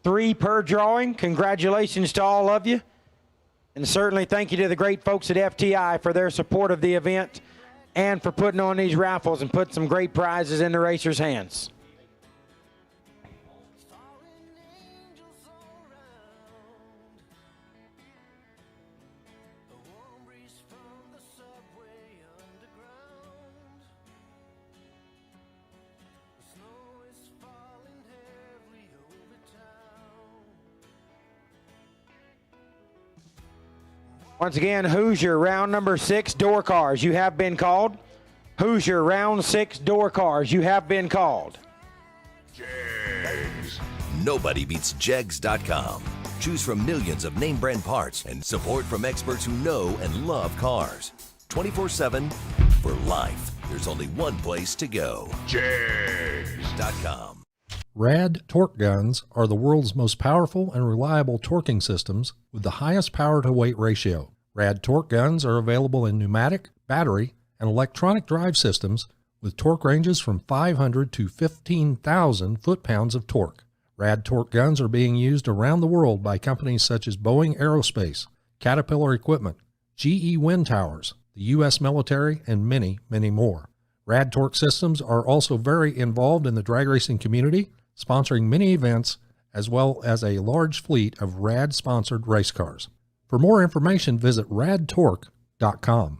3 per drawing. Congratulations to all of you. And certainly thank you to the great folks at FTI for their support of the event and for putting on these raffles and putting some great prizes in the racers' hands. Once again, Hoosier, round number 6, door cars, you have been called. Hoosier, round 6, door cars, you have been called. Jegs. Nobody beats Jegs.com. Choose from millions of name brand parts and support from experts who know and love cars. 24/7 for life. There's only one place to go. Jegs.com. RAD torque guns are the world's most powerful and reliable torquing systems with the highest power to weight ratio. RAD torque guns are available in pneumatic, battery, and electronic drive systems with torque ranges from 500 to 15,000 foot-pounds of torque. RAD torque guns are being used around the world by companies such as Boeing Aerospace, Caterpillar Equipment, GE Wind Towers, the U.S. military, and many, many more. RAD torque systems are also very involved in the drag racing community, sponsoring many events, as well as a large fleet of RAD-sponsored race cars. For more information, visit radtorque.com.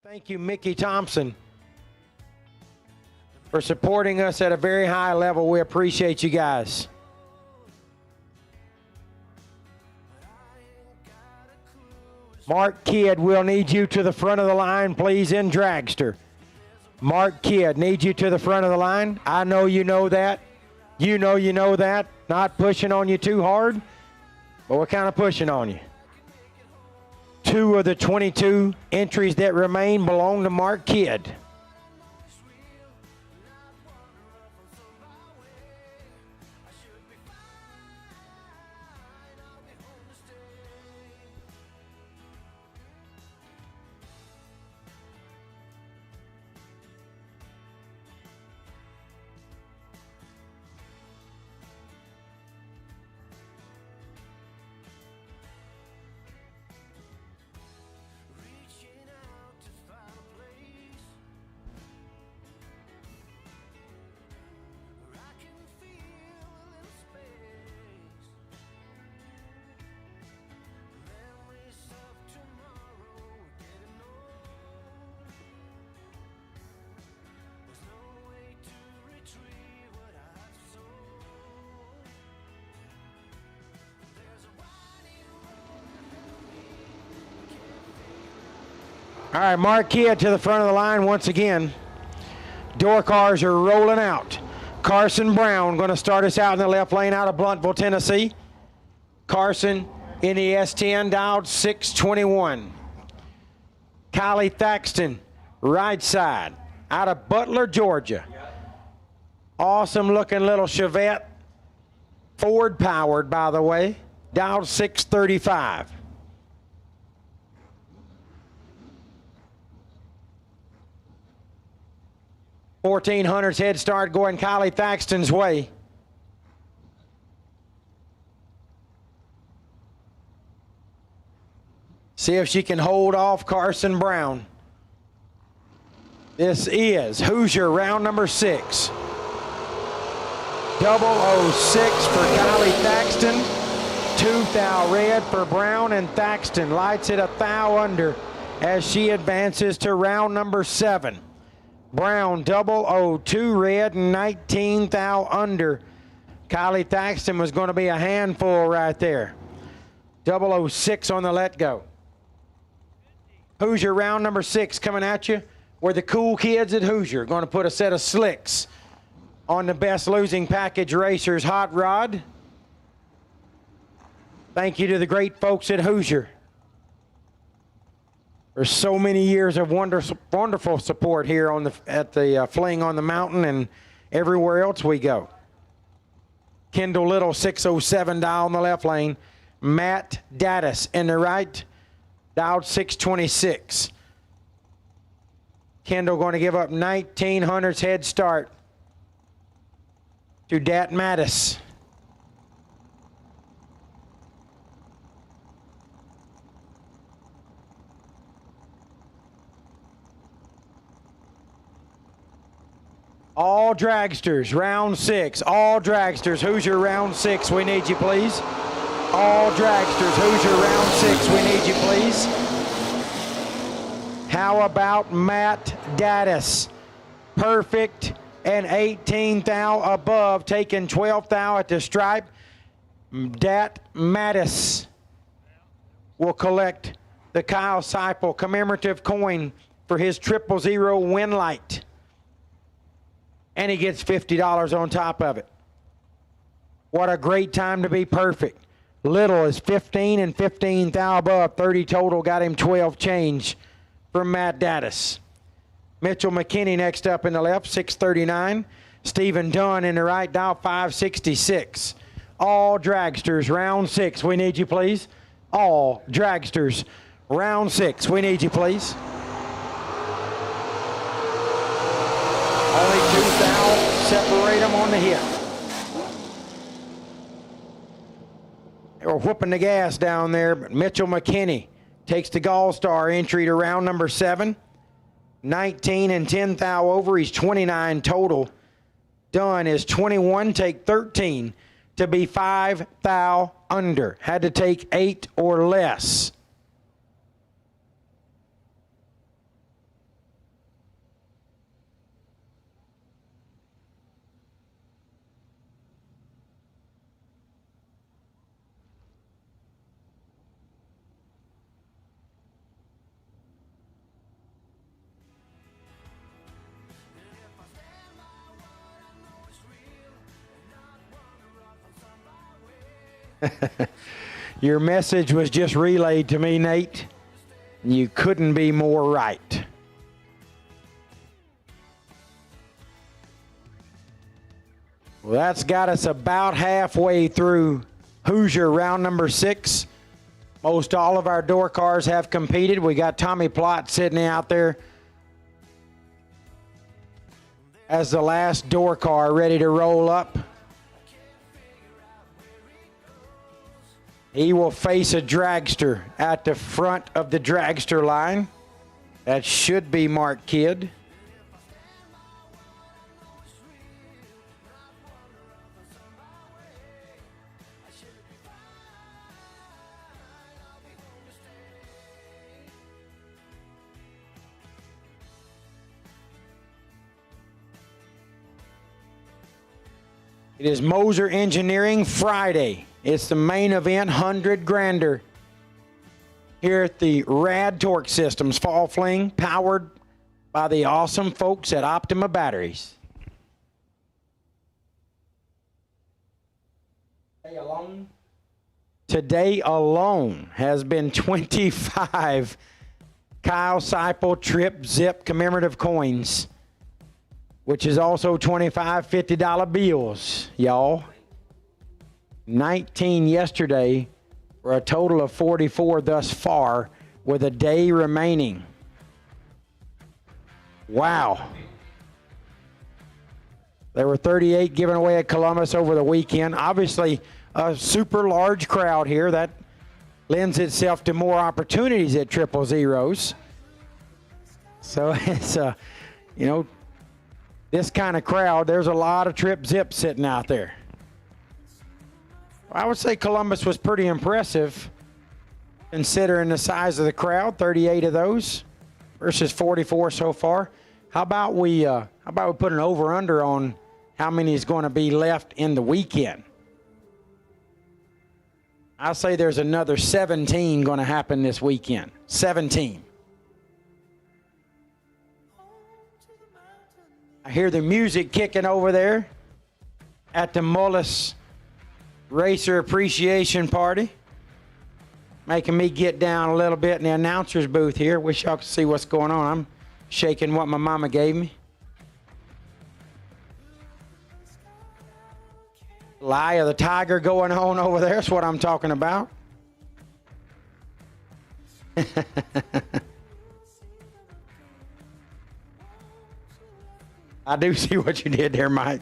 Thank you, Mickey Thompson, for supporting us at a very high level. We appreciate you guys. Mark Kidd, we'll need you to the front of the line, please, in Dragster. Mark Kidd, need you to the front of the line. I know you know that. You know that. Not pushing on you too hard, but we're kind of pushing on you. 2 of the 22 entries that remain belong to Mark Kidd. All right, Mark Kidd to the front of the line once again. Door cars are rolling out. Carson Brown going to start us out in the left lane out of Blunteville, Tennessee. Carson in the S10, dialed 621. Kylie Thaxton, right side, out of Butler, Georgia. Awesome looking little Chevette. Ford powered, by the way. Dialed 635. $1,400's head start going Kylie Thaxton's way. See if she can hold off Carson Brown. This is Hoosier round number 6. 006 for Kylie Thaxton. 2 thou red for Brown, and Thaxton lights it a thou under as she advances to round number 7. Brown 002 red and 19 thou under. Kylie Thaxton was going to be a handful right there. 006 on the let go. Hoosier round number 6 coming at you. We're the cool kids at Hoosier going to put a set of slicks on the best losing package racers hot rod. Thank you to the great folks at Hoosier for so many years of wonderful support here at the Fling on the Mountain and everywhere else we go. Kendall Little, 607 dial in the left lane. Matt Dattis in the right, dialed 626. Kendall going to give up 1900's head start to Dat Mattis. All dragsters, round 6. All dragsters, Hoosier round 6. We need you, please. All dragsters, Hoosier round 6. We need you, please. How about Matt Dattis? Perfect and 18 thou above, taking 12 thou at the stripe. Dat Mattis will collect the Kyle Seipel commemorative coin for his 000 win light. And he gets $50 on top of it. What a great time to be perfect. Little is 15 and 15 thou above, 30 total, got him 12 change from Matt Dattis. Mitchell McKinney next up in the left, 639. Stephen Dunn in the right, dial 566. All dragsters, round 6. We need you, please. All dragsters, round 6. We need you, please. Only 2 thou separate them on the hit. They were whooping the gas down there, but Mitchell McKinney takes the Gall-Star entry to round number 7. 19 and 10 thou over. He's 29 total. Dunn is 21, take 13 to be 5 thou under. Had to take 8 or less. Your message was just relayed to me, Nate. You couldn't be more right. Well, that's got us about halfway through Hoosier round number 6. Most all of our door cars have competed. We got Tommy Plott sitting out there as the last door car ready to roll up. He will face a dragster at the front of the dragster line. That should be Mark Kidd. It is Moser Engineering Friday. It's the main event, 100 grander here at the RAD Torque Systems Fall Fling, powered by the awesome folks at Ultima batteries. Today alone has been 25 Kyle Seipel Trip Zip commemorative coins, which is also 25 $50 bills, y'all. 19 yesterday for a total of 44 thus far with a day remaining. Wow. There were 38 given away at Columbus over the weekend. Obviously a super large crowd here. That lends itself to more opportunities at 000s. So it's you know, this kind of crowd, there's a lot of Trip Zip sitting out there. I would say Columbus was pretty impressive considering the size of the crowd, 38 of those versus 44 so far. How about we put an over-under on how many is going to be left in the weekend? I'll say there's another 17 going to happen this weekend. 17. I hear the music kicking over there. at the Mullis Racer Appreciation Party. Making me get down a little bit in the announcer's booth here. Wish y'all could see what's going on. I'm shaking what my mama gave me. Lie of the Tiger going on over there. That's what I'm talking about. I do see what you did there, Mike.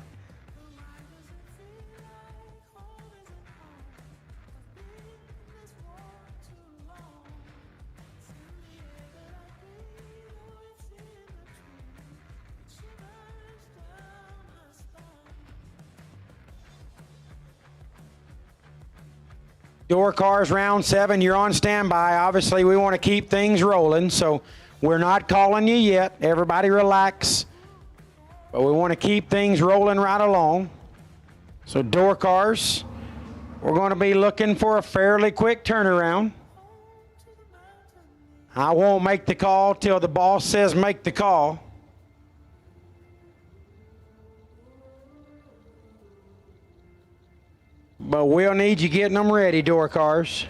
Door cars round 7, you're on standby. Obviously, we want to keep things rolling, so we're not calling you yet. Everybody relax. But we want to keep things rolling right along. So door cars, we're going to be looking for a fairly quick turnaround. I won't make the call till the boss says make the call. But we'll need you getting them ready, door cars.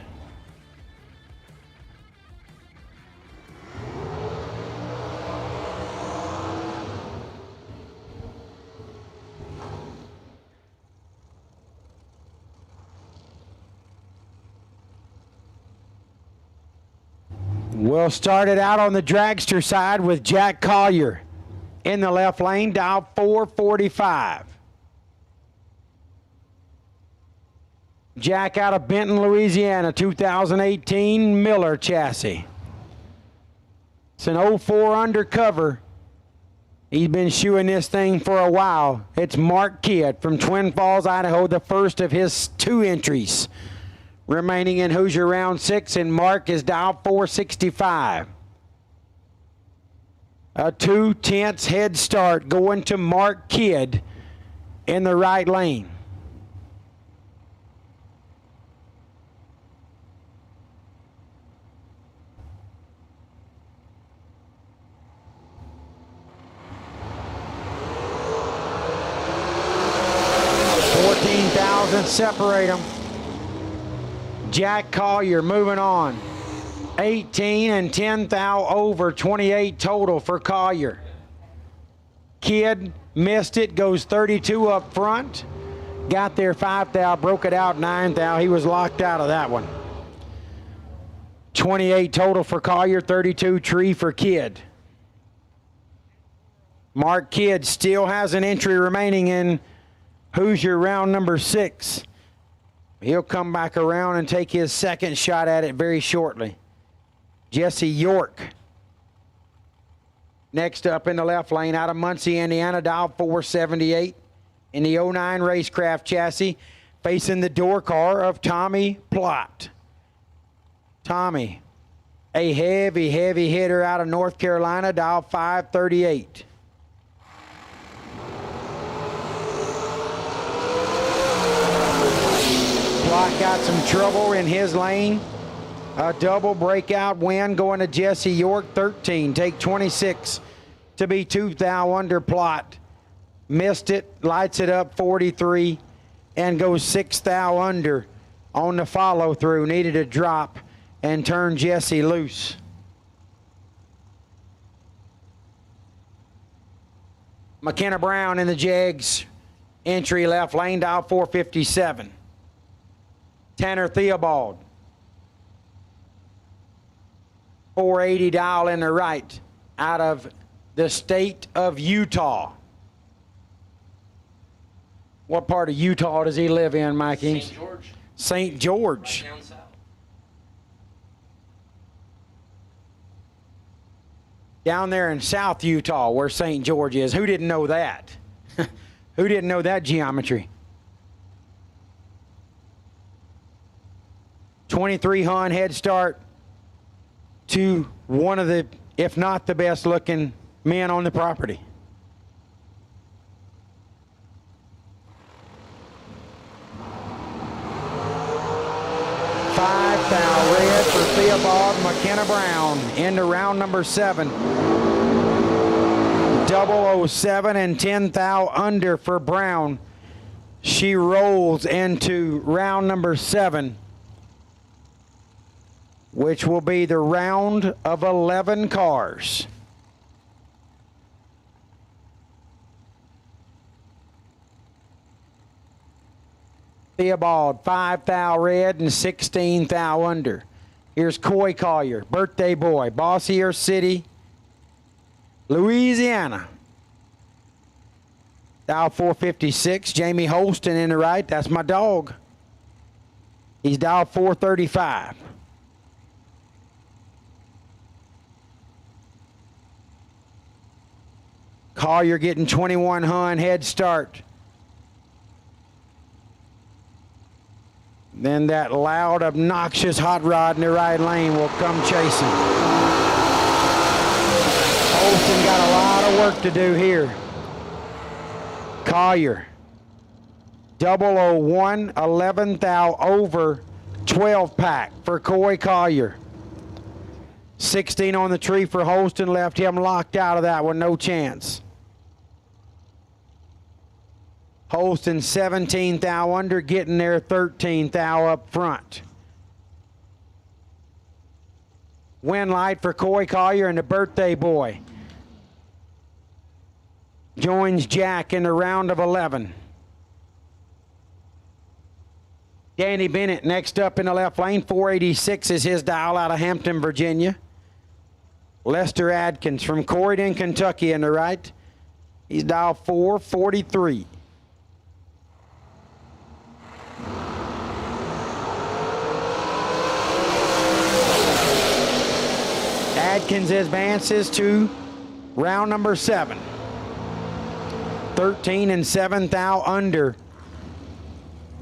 We'll start it out on the Dragster side with Jack Collier in the left lane, dial 445. Jack out of Benton, Louisiana, 2018 Miller chassis. It's an 04 undercover. He's been shoeing this thing for a while. It's Mark Kidd from Twin Falls, Idaho, the first of his 2 entries remaining in Hoosier Round 6, and Mark is dial 465. A 2/10 head start going to Mark Kidd in the right lane. Separate them. Jack Collier moving on. 18 and 10 thou over, 28 total for Collier. Kidd missed it, goes 32 up front. Got there 5 thou, broke it out 9 thou. He was locked out of that one. 28 total for Collier, 32 tree for Kidd. Mark Kidd still has an entry remaining in Hoosier round number 6. He'll come back around and take his second shot at it very shortly. Jesse York next up in the left lane out of Muncie, Indiana, dial 478 in the 09 Racecraft chassis, facing the door car of Tommy Plott. Tommy, a heavy hitter out of North Carolina, dial 538. Plott got some trouble in his lane. A double breakout win going to Jesse York, 13. Take 26 to be 2 thou under Plott. Missed it, lights it up 43, and goes 6 thou under on the follow through. Needed a drop and turned Jesse loose. McKenna Brown in the Jags entry left lane, dial 457. Tanner Theobald, 480 dial in the right, out of the state of Utah. What part of Utah does he live in, Mikey? St. George. St. George. Right down south. Down there in South Utah, where St. George is. Who didn't know that? Who didn't know that geometry? 23 Hun head start to one of the, if not the best looking men on the property. Five thou red for Theobald McKenna Brown into round number 7. 007 and 10 thou under for Brown. She rolls into round number 7, which will be the round of 11 cars. Theobald, 5 thou red and 16 thou under. Here's Coy Collier, birthday boy, Bossier City, Louisiana. Dial 456, Jamie Holston in the right. That's my dog. He's dial 435. Collier getting 2100 head start. Then that loud, obnoxious hot rod in the right lane will come chasing. Holston got a lot of work to do here. Collier, 001, 11 thou over, 12 pack for Coy Collier. 16 on the tree for Holston, left him locked out of that one, no chance. Holston 17 thou under, getting there 13 thou up front. Win light for Coy Collier and the birthday boy. Joins Jack in the round of 11. Danny Bennett next up in the left lane. 486 is his dial out of Hampton, Virginia. Lester Adkins from Corydon, Kentucky in the right. He's dial 443. Adkins advances to round number 7. 13 and 7 thou under.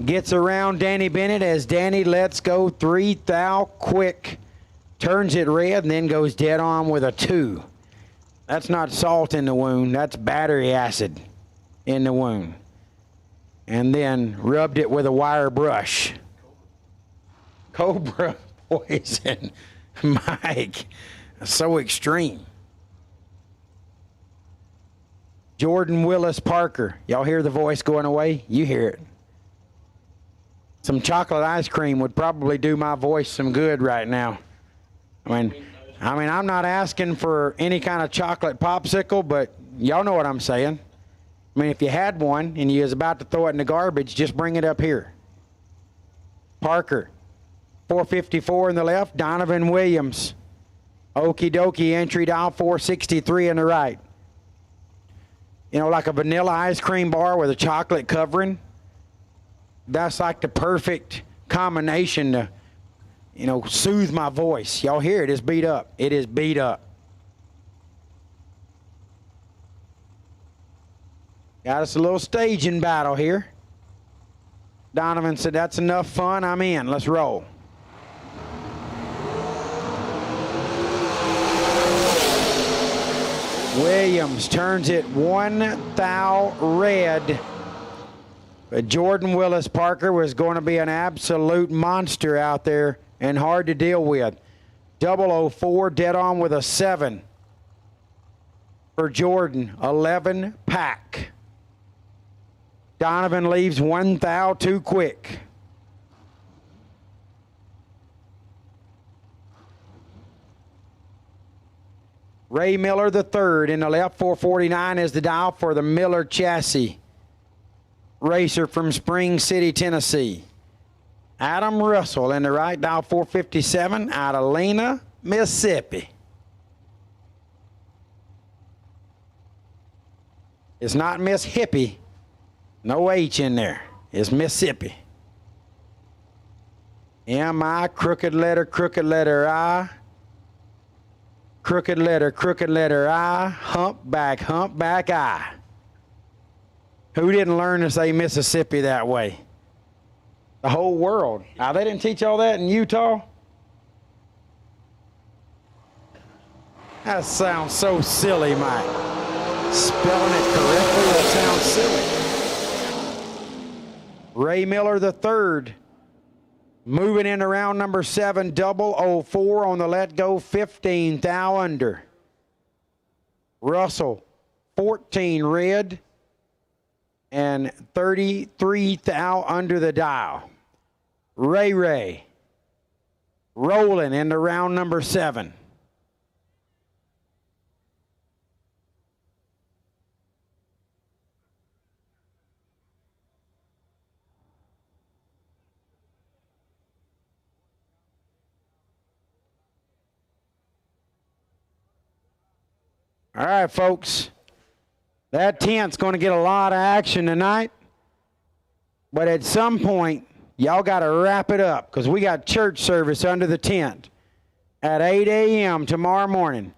Gets around Danny Bennett as Danny lets go 3 thou quick. Turns it red and then goes dead on with a 2. That's not salt in the wound. That's battery acid in the wound. And then rubbed it with a wire brush. Cobra poison. Mike. So extreme. Jordan Willis Parker. Y'all hear the voice going away? You hear it. Some chocolate ice cream would probably do my voice some good right now. I mean, I'm not asking for any kind of chocolate popsicle, but y'all know what I'm saying. I mean, if you had one and you was about to throw it in the garbage, just bring it up here. Parker, 454 in the left. Donovan Williams. Okie dokie, entry dial 463 in the right. You know, like a vanilla ice cream bar with a chocolate covering. That's like the perfect combination to, you know, soothe my voice. Y'all hear it? It's beat up. It is beat up. Got us a little staging battle here. Donovan said, that's enough fun. I'm in. Let's roll. Williams turns it 1 thou red. But Jordan Willis Parker was going to be an absolute monster out there and hard to deal with. 004 dead on with a 7 for Jordan. 11 pack. Donovan leaves 1 thou too quick. Ray Miller III in the left. 449 is the dial for the Miller chassis. Racer from Spring City, Tennessee. Adam Russell in the right, dial 457 out of Lena, Mississippi. It's not Miss Hippie. No H in there. It's Mississippi. M-I, crooked letter I. Crooked letter I, humpback I. Who didn't learn to say Mississippi that way? The whole world. Now, they didn't teach all that in Utah? That sounds so silly, Mike. Spelling it correctly, that sounds silly. Ray Miller III. Moving in around number 7, 004 on the let go, 15 thou under. Russell, 14 red and 33 thou under the dial. Ray rolling into round number 7. All right, folks. That tent's going to get a lot of action tonight. But at some point, y'all got to wrap it up because we got church service under the tent at 8 a.m. tomorrow morning.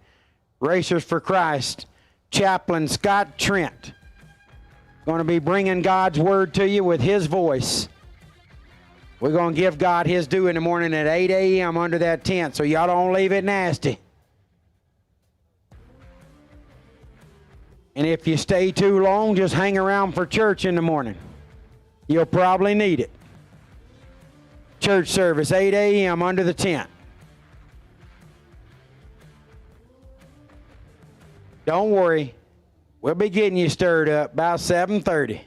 Racers for Christ, Chaplain Scott Trent, going to be bringing God's word to you with his voice. We're going to give God his due in the morning at 8 a.m. under that tent, so y'all don't leave it nasty. And if you stay too long, just hang around for church in the morning. You'll probably need it. Church service, 8 a.m. under the tent. Don't worry. We'll be getting you stirred up about 7:30.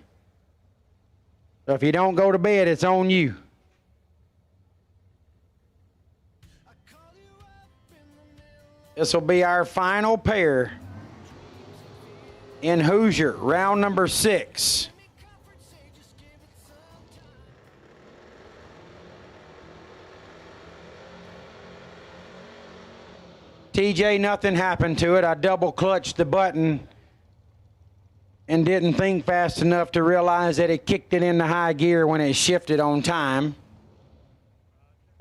So if you don't go to bed, it's on you. This will be our final pair in Hoosier, round number 6. TJ, nothing happened to it. I double clutched the button and didn't think fast enough to realize that it kicked it into high gear when it shifted on time.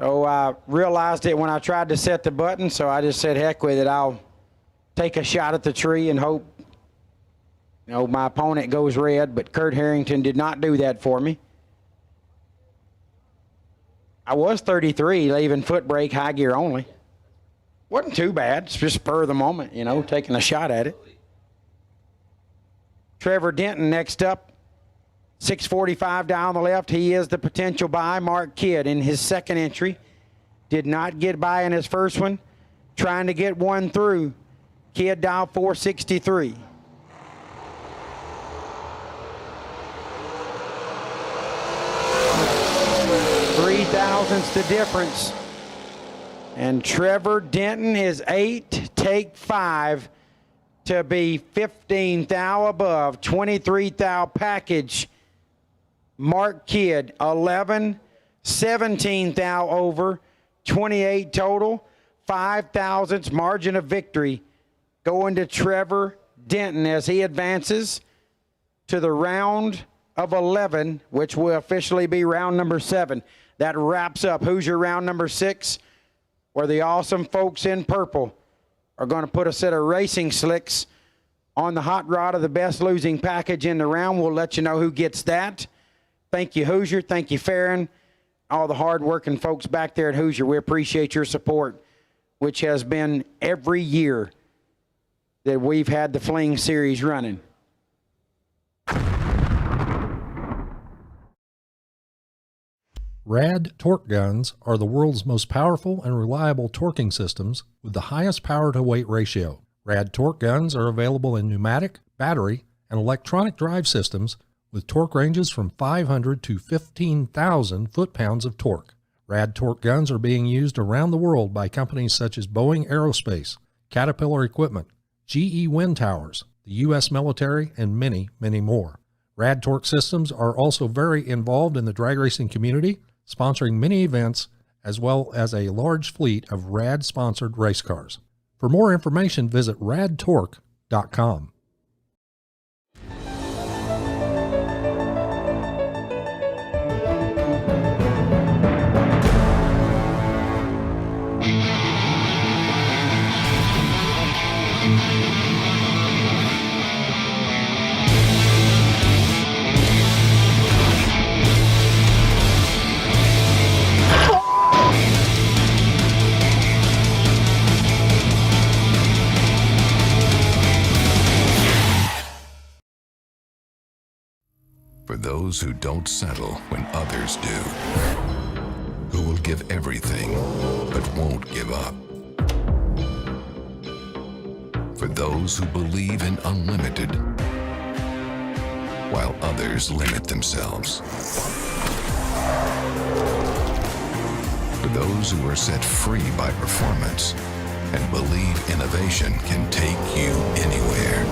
So I realized it when I tried to set the button, so I just said, heck with it. I'll take a shot at the tree and hope my opponent goes red, but Kurt Harrington did not do that for me. I was 33, leaving foot brake, high gear only. Wasn't too bad. It's just spur of the moment, taking a shot at it. Trevor Denton next up, 645 down the left. He is the potential buy. Mark Kidd in his second entry. Did not get by in his first one. Trying to get one through. Kidd dial 463. 3/1000ths the difference. And Trevor Denton is 8, take 5 to be 15 thou above, 23 thou package. Mark Kidd, 11, 17 thou over, 28 total, 5/1000ths margin of victory going to Trevor Denton as he advances to the round of 11, which will officially be round number 7. That wraps up Hoosier round number 6, where the awesome folks in purple are going to put a set of racing slicks on the hot rod of the best losing package in the round. We'll let you know who gets that. Thank you, Hoosier. Thank you, Farron. All the hard-working folks back there at Hoosier. We appreciate your support, which has been every year that we've had the Fling series running. RAD torque guns are the world's most powerful and reliable torquing systems with the highest power-to-weight ratio. RAD torque guns are available in pneumatic, battery, and electronic drive systems with torque ranges from 500 to 15,000 foot-pounds of torque. RAD torque guns are being used around the world by companies such as Boeing Aerospace, Caterpillar Equipment, GE Wind Towers, the U.S. military, and many, many more. RAD torque systems are also very involved in the drag racing community, sponsoring many events, as well as a large fleet of RAD-sponsored race cars. For more information, visit radtorque.com. For those who don't settle when others do, who will give everything but won't give up. For those who believe in unlimited while others limit themselves. For those who are set free by performance and believe innovation can take you anywhere.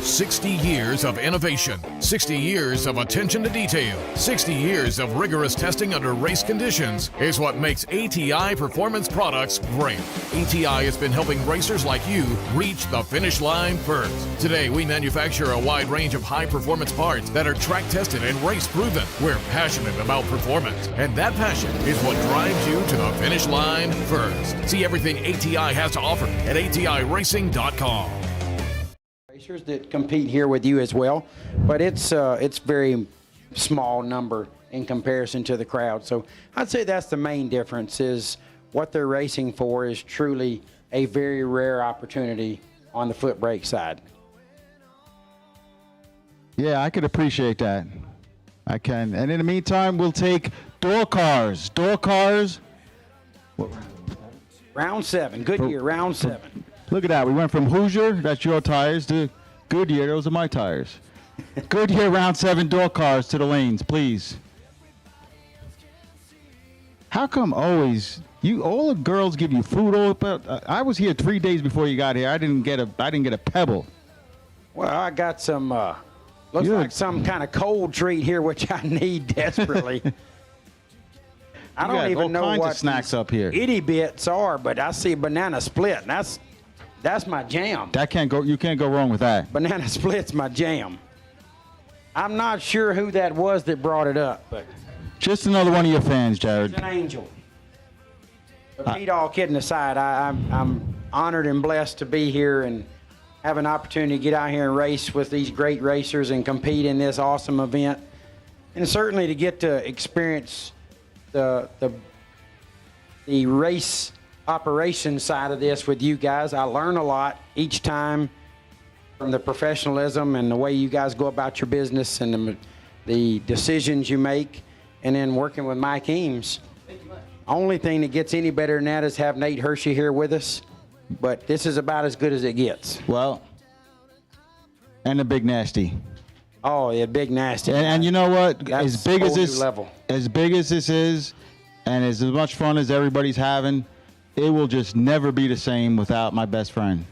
60 years of innovation, 60 years of attention to detail, 60 years of rigorous testing under race conditions is what makes ATI Performance Products great. ATI has been helping racers like you reach the finish line first. Today, we manufacture a wide range of high-performance parts that are track-tested and race-proven. We're passionate about performance, and that passion is what drives you to the finish line first. See everything ATI has to offer at ATIRacing.com. Racers that compete here with you as well, but it's very small number in comparison to the crowd. So I'd say that's the main difference, is what they're racing for is truly a very rare opportunity on the foot brake side. Yeah, I could appreciate that. I can. And in the meantime, we'll take door cars. Door cars. Round 7, Goodyear, round 7. Look at that. We went from Hoosier, that's your tires, to Goodyear, those are my tires. Goodyear round 7 door cars to the lanes, please. How come always all the girls give you food? I was here 3 days before you got here. I didn't get a pebble. Well, I got some looks like some kind of cold treat here, which I need desperately. I don't even know what snacks up here. Itty bits are, but I see banana split, and that's my jam. That can't go. You can't go wrong with that. Banana split's my jam. I'm not sure who that was that brought it up, but just another one of your fans, Jared. It's an angel. But Pete, all kidding aside, I'm honored and blessed to be here and have an opportunity to get out here and race with these great racers and compete in this awesome event, and certainly to get to experience the race operation side of this with you guys. I learn a lot each time from the professionalism and the way you guys go about your business and the decisions you make, and then working with Mike Eames. Only thing that gets any better than that is have Nate Hershey here with us, but this is about as good as it gets. Well, and the Big Nasty. Oh, yeah, Big Nasty. And you know what? That's as big as whole new this, level. as big as this is, and as much fun as everybody's having, it will just never be the same without my best friend.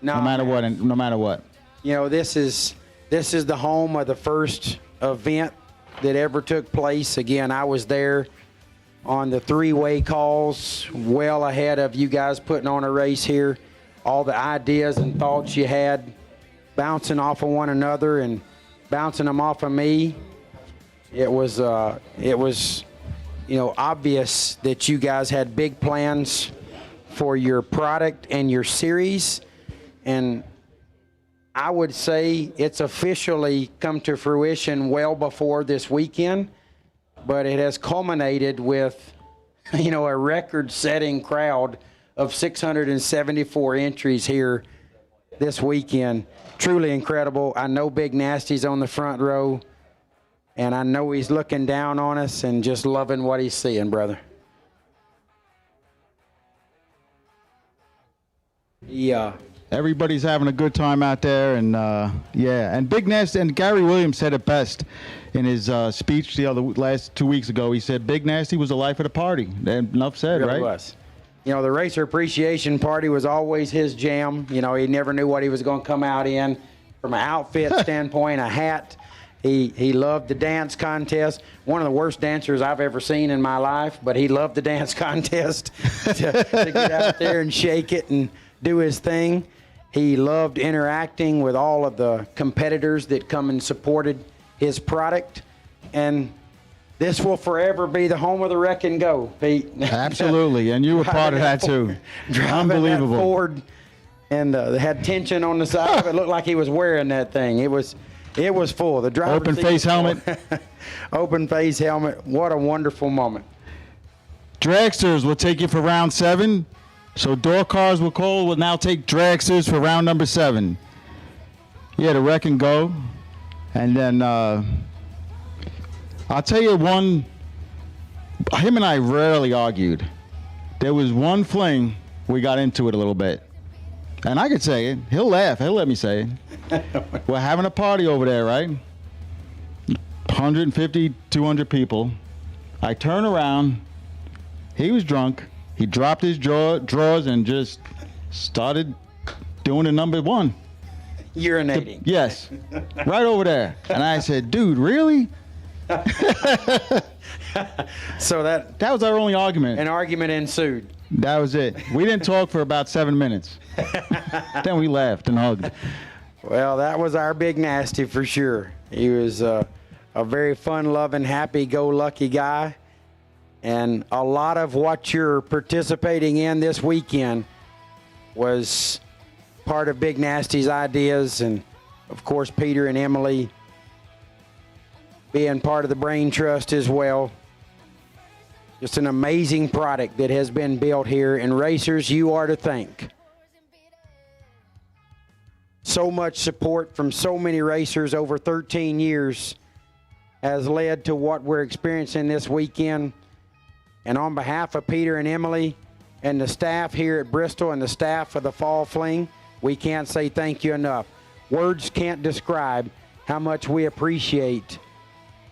No matter what, and no matter what. You know, this is the home of the first event that ever took place. Again, I was there on the three-way calls, well ahead of you guys putting on a race here. All the ideas and thoughts you had bouncing off of one another and bouncing them off of me. It was obvious that you guys had big plans for your product and your series, and I would say it's officially come to fruition well before this weekend, but it has culminated with, a record-setting crowd of 674 entries here this weekend. Truly incredible. I know Big Nasty's on the front row, and I know he's looking down on us and just loving what he's seeing, brother. Yeah. Everybody's having a good time out there, and and Big Nasty, and Gary Williams said it best in his speech last 2 weeks ago. He said Big Nasty was the life of the party. And enough said, really right? Was. The Racer Appreciation Party was always his jam. He never knew what he was going to come out in from an outfit standpoint, a hat. He loved the dance contest. One of the worst dancers I've ever seen in my life, but he loved the dance contest to get out there and shake it and do his thing. He loved interacting with all of the competitors that come and supported his product. And this will forever be the home of the wreck and go, Pete. Absolutely, and you were part of that too. Unbelievable. That Ford, and they had tension on the side of it. It looked like he was wearing that thing. It was full. The driver open face helmet. Open face helmet. What a wonderful moment. Dragsters will take you for round 7. So door cars will now take dragsters for round number 7. Yeah, the wreck and go. And then I'll tell you one, him and I rarely argued. There was one fling, we got into it a little bit. And I could say it. He'll laugh. He'll let me say it. We're having a party over there, right? 150, 200 people. I turn around. He was drunk. He dropped his drawers and just started doing the number one. Urinating. Yes. Right over there. And I said, dude, really? So that was our only argument. an argument ensued. That was it. We didn't talk for about 7 minutes. Then we laughed and hugged. Well, that was our big nasty for sure. He was a very fun-loving, happy-go-lucky guy. And a lot of what you're participating in this weekend was part of Big Nasty's ideas. And, of course, Peter and Emily being part of the Brain Trust as well. Just an amazing product that has been built here. And racers, you are to thank. So much support from so many racers over 13 years has led to what we're experiencing this weekend. And on behalf of Peter and Emily and the staff here at Bristol and the staff of the Fall Fling, we can't say thank you enough. Words can't describe how much we appreciate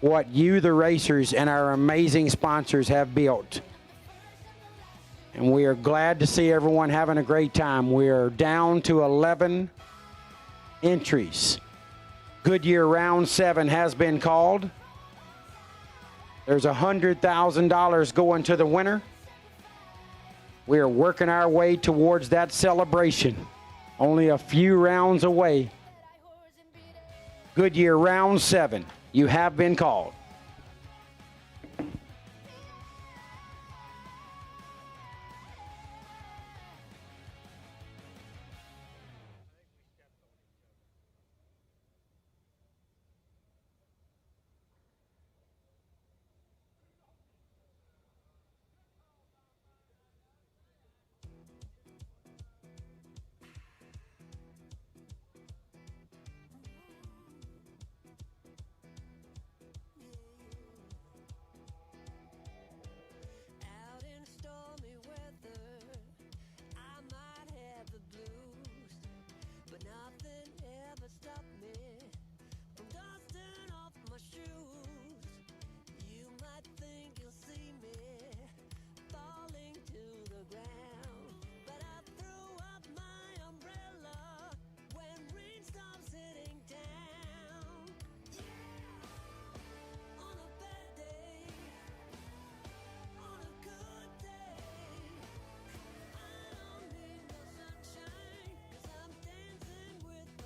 what you, the racers, and our amazing sponsors have built. And we are glad to see everyone having a great time. We are down to 11 entries. Goodyear Round 7 has been called. There's $100,000 going to the winner. We are working our way towards that celebration. Only a few rounds away. Goodyear Round 7, you have been called.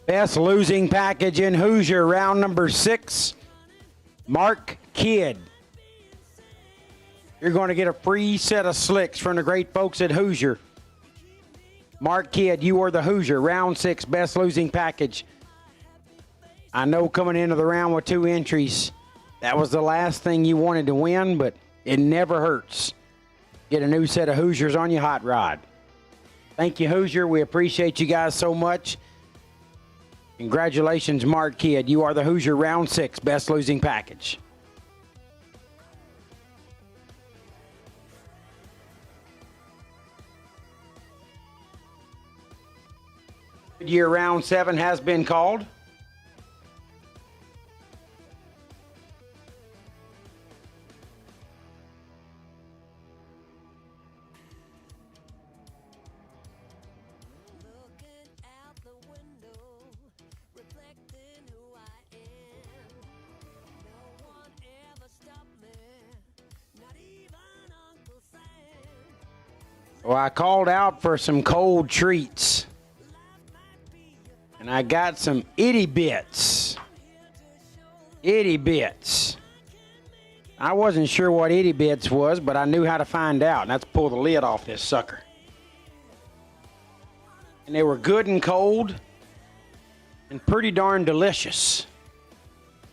Best losing package in Hoosier, round number 6, Mark Kidd. You're going to get a free set of slicks from the great folks at Hoosier. Mark Kidd, you are the Hoosier, round 6, best losing package. I know coming into the round with 2 entries, that was the last thing you wanted to win, but it never hurts. Get a new set of Hoosiers on your hot rod. Thank you, Hoosier. We appreciate you guys so much. Congratulations, Mark Kidd. You are the Hoosier round 6 best losing package. Goodyear round 7 has been called. Well, I called out for some cold treats. And I got some itty bits. Itty bits. I wasn't sure what itty bits was, but I knew how to find out. And that's pull the lid off this sucker. And they were good and cold and pretty darn delicious.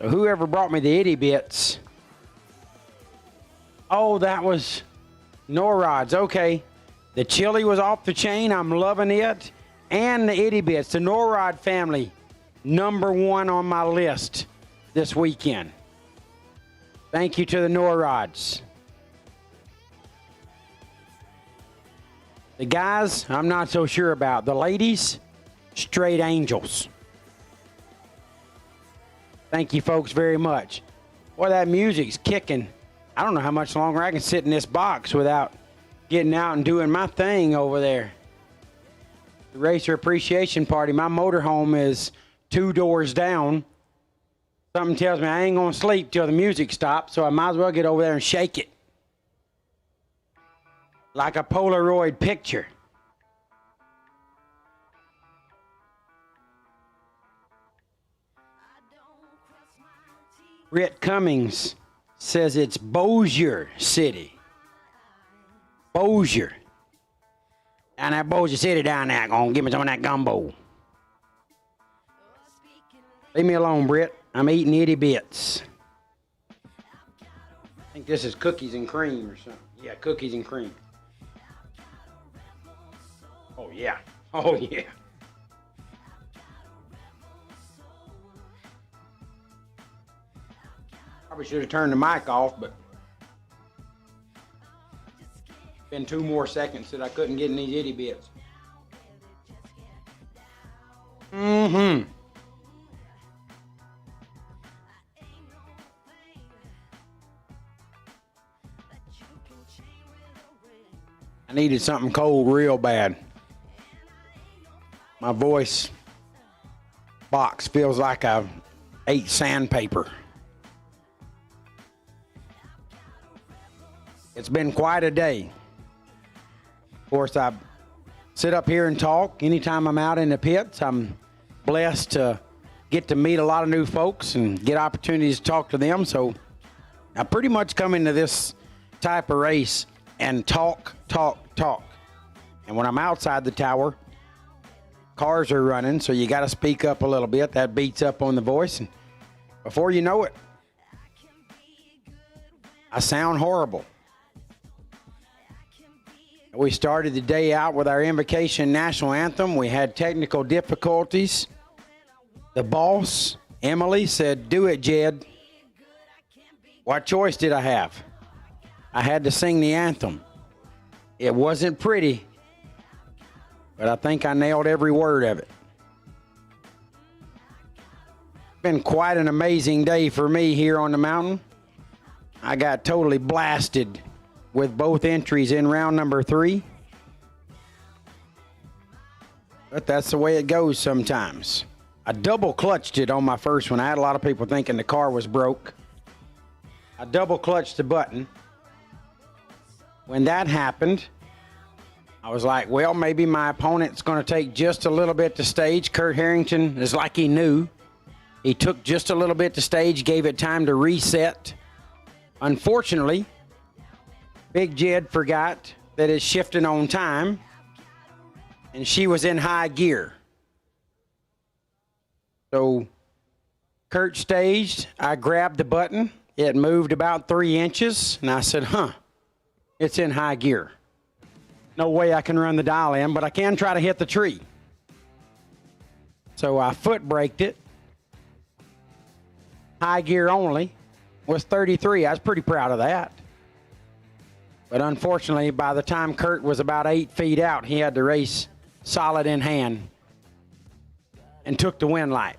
So whoever brought me the itty bits. Oh, that was NORAD's. Okay. The chili was off the chain. I'm loving it. And the itty bits, the NORAD family, #1 on my list this weekend. Thank you to the NORADs. The guys, I'm not so sure about. The ladies, straight angels. Thank you folks very much. Boy, that music's kicking. I don't know how much longer I can sit in this box without getting out and doing my thing over there. The Racer Appreciation Party. My motorhome is 2 doors down. Something tells me I ain't gonna sleep till the music stops, so I might as well get over there and shake it. Like a Polaroid picture. Britt Cummings says it's Bossier City. Bossier. Down that Bossier City down there. Gonna give me some of that gumbo. Leave me alone, Britt. I'm eating itty bits. I think this is cookies and cream or something. Yeah, cookies and cream. Oh, yeah. Oh, yeah. Probably should have turned the mic off, but been 2 more seconds that I couldn't get in these itty bits. Mm-hmm. I needed something cold real bad. My voice box feels like I ate sandpaper. It's been quite a day. Of course, I sit up here and talk. Anytime I'm out in the pits, I'm blessed to get to meet a lot of new folks and get opportunities to talk to them. So I pretty much come into this type of race and talk. And when I'm outside the tower, cars are running, so you got to speak up a little bit. That beats up on the voice. And before you know it, I sound horrible. We started the day out with our Invocation National Anthem. We had technical difficulties. The boss, Emily, said, "Do it, Jed." What choice did I have? I had to sing the anthem. It wasn't pretty, but I think I nailed every word of it. Been quite an amazing day for me here on the mountain. I got totally blasted with both entries in round number 3. But that's the way it goes sometimes. I double clutched it on my first one. I had a lot of people thinking the car was broke. I double clutched the button. When that happened, I was like, well, maybe my opponent's going to take just a little bit to stage. Kurt Harrington is like he knew. He took just a little bit to stage, gave it time to reset. Unfortunately, Big Jed forgot that it's shifting on time, and she was in high gear. So Kurt staged. I grabbed the button. It moved about 3 inches, and I said, it's in high gear. No way I can run the dial in, but I can try to hit the tree. So I foot braked it. High gear only was 33. I was pretty proud of that. But unfortunately, by the time Kurt was about 8 feet out, he had the race solid in hand and took the win light.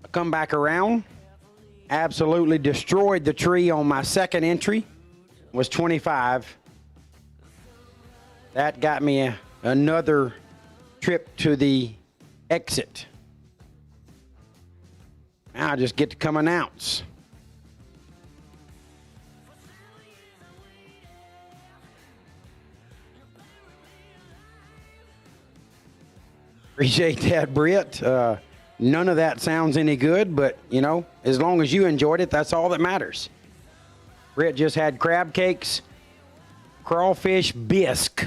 I come back around, absolutely destroyed the tree on my second entry, was 25. That got me another trip to the exit. Now I just get to come announce. Appreciate that, Britt. None of that sounds any good, but, you know, as long as you enjoyed it, that's all that matters. Britt just had crab cakes, crawfish bisque,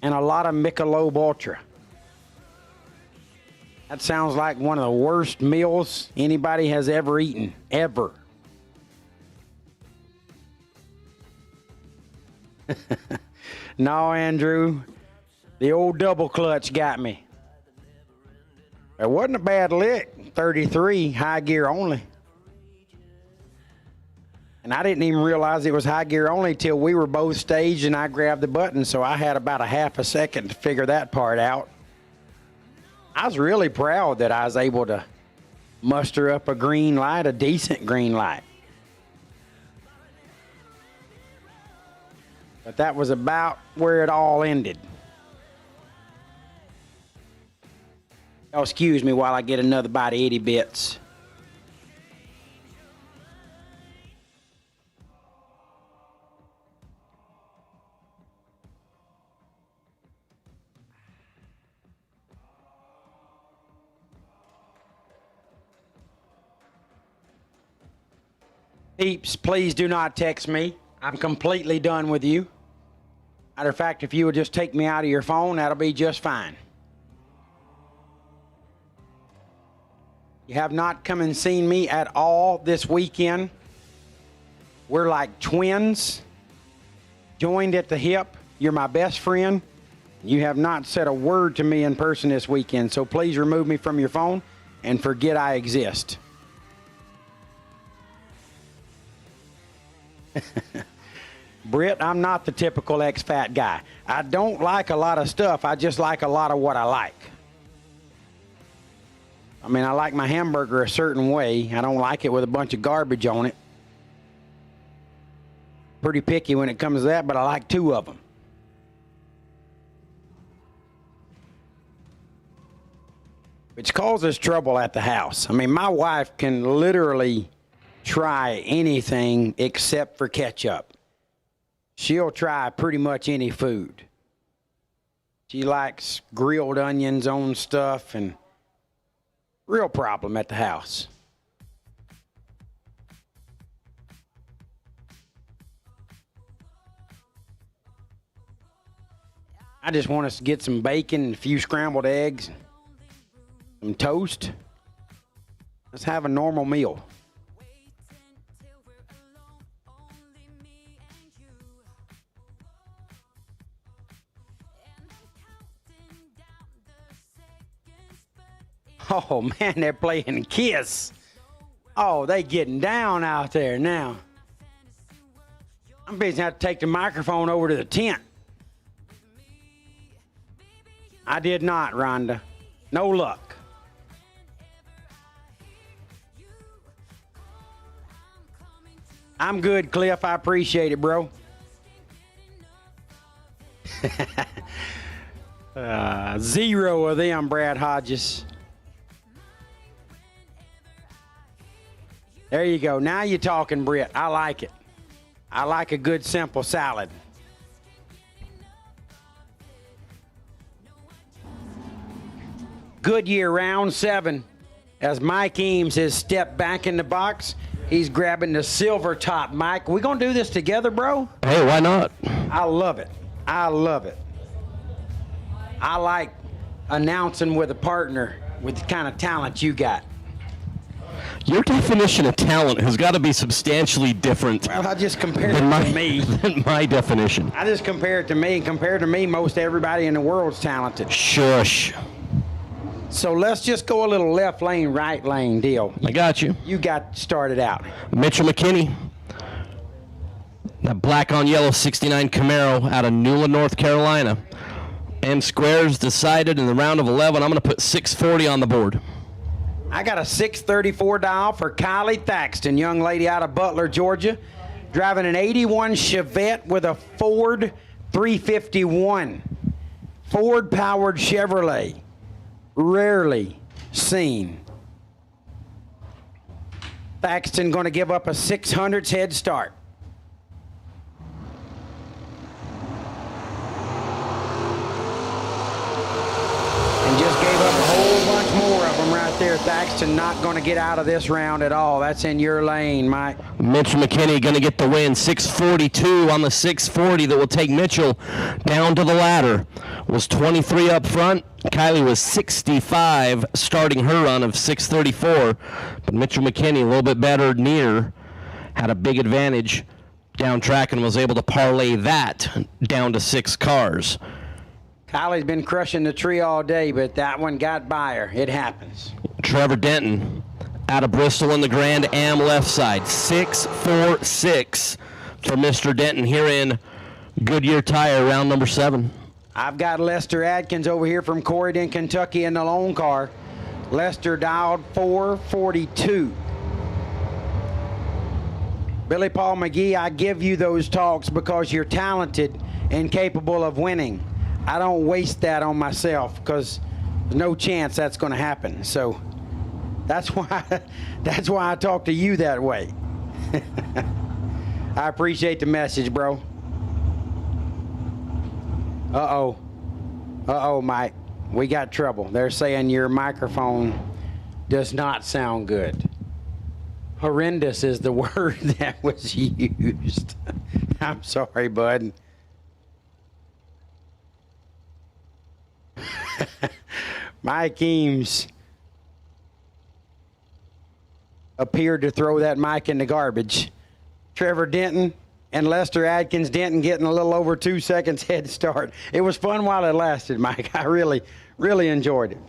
and a lot of Michelob Ultra. That sounds like one of the worst meals anybody has ever eaten, ever. No, Andrew, the old double clutch got me. It wasn't a bad lick, 33, high gear only. And I didn't even realize it was high gear only till we were both staged and I grabbed the button, so I had about a half a second to figure that part out. I was really proud that I was able to muster up a green light, a decent green light. But that was about where it all ended. Oh, excuse me while I get another bite of itty bits. Peeps, please do not text me. I'm completely done with you. Matter of fact, if you would just take me out of your phone, that'll be just fine. You have not come and seen me at all this weekend. We're like twins, joined at the hip. You're my best friend. You have not said a word to me in person this weekend, so please remove me from your phone and forget I exist. Britt, I'm not the typical ex-fat guy. I don't like a lot of stuff. I just like a lot of what I like. I mean, I like my hamburger a certain way. I don't like it with a bunch of garbage on it. Pretty picky when it comes to that, but I like 2 of them. Which causes trouble at the house. I mean, my wife can literally try anything except for ketchup. She'll try pretty much any food. She likes grilled onions on stuff, and real problem at the house. I just want us to get some bacon and a few scrambled eggs, some toast. Let's have a normal meal. Oh, man, they're playing Kiss. Oh, they getting down out there now. I'm busy to have to take the microphone over to the tent. I did not, Rhonda. No luck. I'm good, Cliff. I appreciate it, bro. 0 of them, Brad Hodges. There you go. Now you're talking, Britt. I like it. I like a good simple salad. Goodyear round 7. As Mike Eames has stepped back in the box, he's grabbing the silver top. Mike, we gonna do this together, bro? Hey, why not? I love it. I love it. I like announcing with a partner with the kind of talent you got. Your definition of talent has got to be substantially different Well, I just compared it than to me. than my definition. I just compare it to me, and compared to me, most everybody in the world's talented. Shush. So let's just go a little left lane, right lane deal. I got you. You got started out. Mitchell McKinney. That black on yellow 69 Camaro out of Newland, North Carolina. M squares decided in the round of 11. I'm going to put 640 on the board. I got a 634 dial for Kylie Thaxton, young lady out of Butler, Georgia, driving an 81 Chevette with a Ford 351. Ford-powered Chevrolet. Rarely seen. Thaxton going to give up a 600s head start. And just gave up a whole bunch more of them right there. Thaxton not going to get out of this round at all. That's in your lane, Mike. Mitchell McKinney going to get the win. 642 on the 640 that will take Mitchell down to the ladder. Was 23 up front. Kylie was 65 starting her run of 634. But Mitchell McKinney a little bit better near. Had a big advantage down track and was able to parlay that down to 6 cars. Kylie's been crushing the tree all day, but that one got by her. It happens. Trevor Denton out of Bristol in the Grand Am left side. 6-4-6 for Mr. Denton here in Goodyear Tire, round number 7. I've got Lester Adkins over here from Corydon, Kentucky in the lone car. Lester dialed 442. Billy Paul McGee, I give you those talks because you're talented and capable of winning. I don't waste that on myself because there's no chance that's going to happen. So that's why I talk to you that way. I appreciate the message, bro. Uh-oh, Mike. We got trouble. They're saying your microphone does not sound good. Horrendous is the word that was used. I'm sorry, bud. Mike Eames appeared to throw that mic in the garbage. Trevor Denton and Lester Adkins. Denton getting a little over 2 seconds head start. It was fun while it lasted, Mike. I really, really enjoyed it.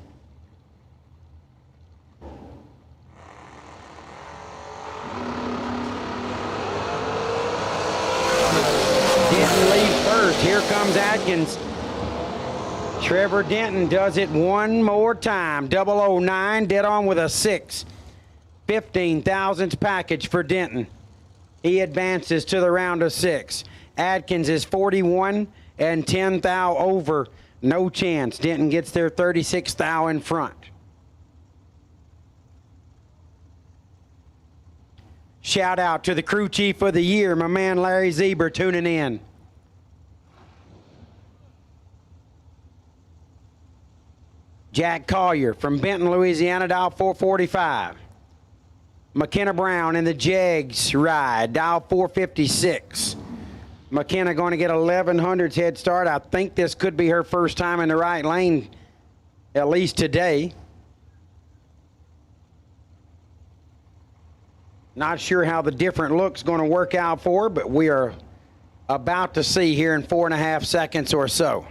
Denton leads first. Here comes Adkins. Trevor Denton does it one more time. 009, dead on with a 6. 15 thousandths package for Denton. He advances to the round of 6. Adkins is 41 and 10 thou over. No chance. Denton gets there 36 thou in front. Shout out to the crew chief of the year, my man Larry Zieber, tuning in. Jack Collier from Benton, Louisiana, dial 445. McKenna Brown in the Jegs ride, dial 456. McKenna going to get 1100's head start. I think this could be her first time in the right lane, at least today. Not sure how the different look's going to work out for her, but we are about to see here in 4.5 seconds or so.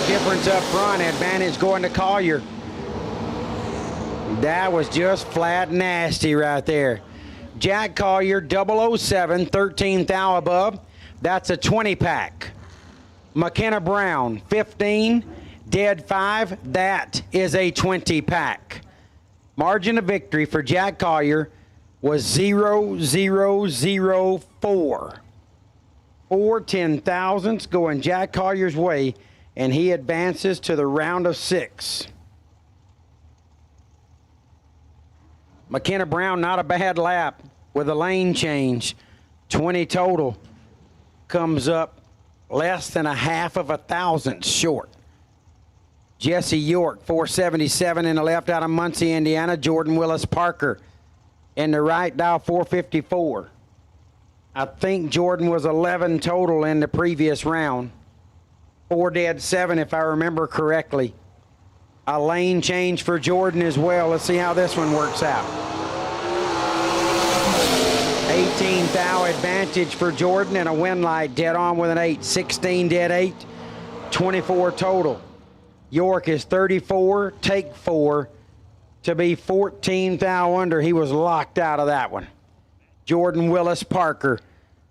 Difference up front, advantage going to Collier. That was just flat nasty right there. Jack Collier, 007, 13 thou above. That's a 20 pack. McKenna Brown, 15, dead 5. That is a 20 pack. Margin of victory for Jack Collier was 0.0004. 4 10,000ths going Jack Collier's way, and he advances to the round of 6. McKenna Brown, not a bad lap with a lane change. 20 total. Comes up less than a half of a thousandth short. Jesse York, 477 in the left out of Muncie, Indiana. Jordan Willis Parker in the right, dial 454. I think Jordan was 11 total in the previous round. 4 dead 7 if I remember correctly. A lane change for Jordan as well. Let's see how this one works out. 18 thou advantage for Jordan and a win light, dead on with an 8. 16 dead 8. 24 total. York is 34, take 4 to be 14 thou under. He was locked out of that one. Jordan Willis Parker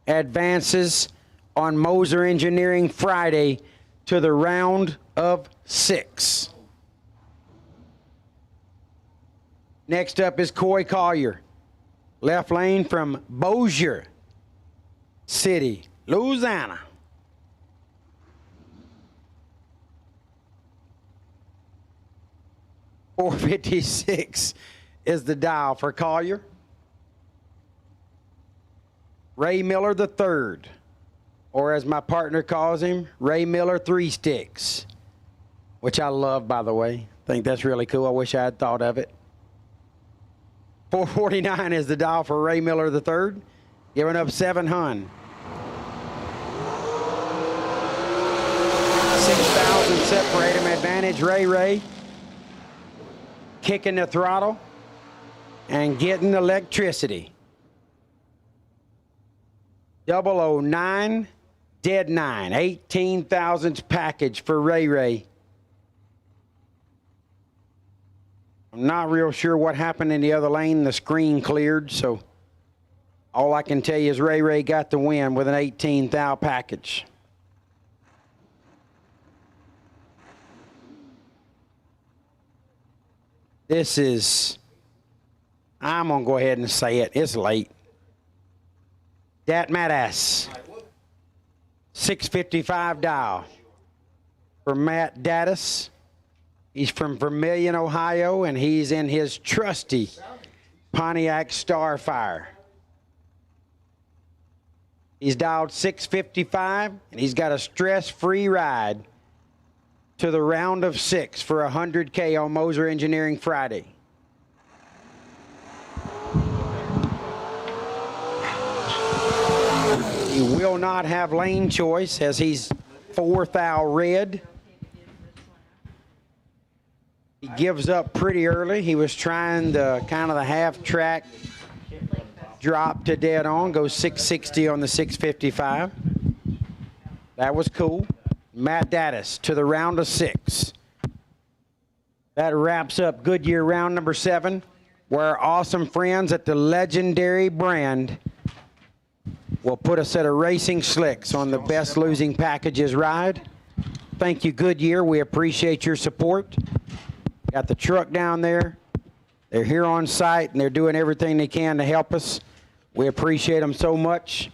advances on Moser Engineering Friday to the round of 6. Next up is Coy Collier. Left lane from Bossier City, Louisiana. .456 is the dial for Collier. Ray Miller III, or as my partner calls him, Ray Miller 3 Sticks, which I love, by the way. I think that's really cool. I wish I had thought of it. 449 is the dial for Ray Miller III, giving up 700. 6,000 separate him. Advantage Ray. Kicking the throttle and getting electricity. 009, dead 9, 18 thousandths package for Ray Ray. I'm not real sure what happened in the other lane. The screen cleared, so all I can tell you is Ray Ray got the win with an 18 thou package. This is, I'm going to go ahead and say it. It's late. Dat Madass. 655 dial for Matt Daddis. He's from Vermilion, Ohio, and he's in his trusty Pontiac Starfire. He's dialed 655, and he's got a stress-free ride to the round of 6 for $100K on Moser Engineering Friday. He will not have lane choice as he's 4 thou red. He gives up pretty early. He was trying the kind of the half track drop to dead on, goes 660 on the 655. That was cool. Matt Daddis to the round of 6. That wraps up Goodyear round number 7, where our awesome friends at the legendary brand will put a set of racing slicks on the best losing packages ride. Thank you, Goodyear. We appreciate your support. Got the truck down there. They're here on site, and they're doing everything they can to help us. We appreciate them so much.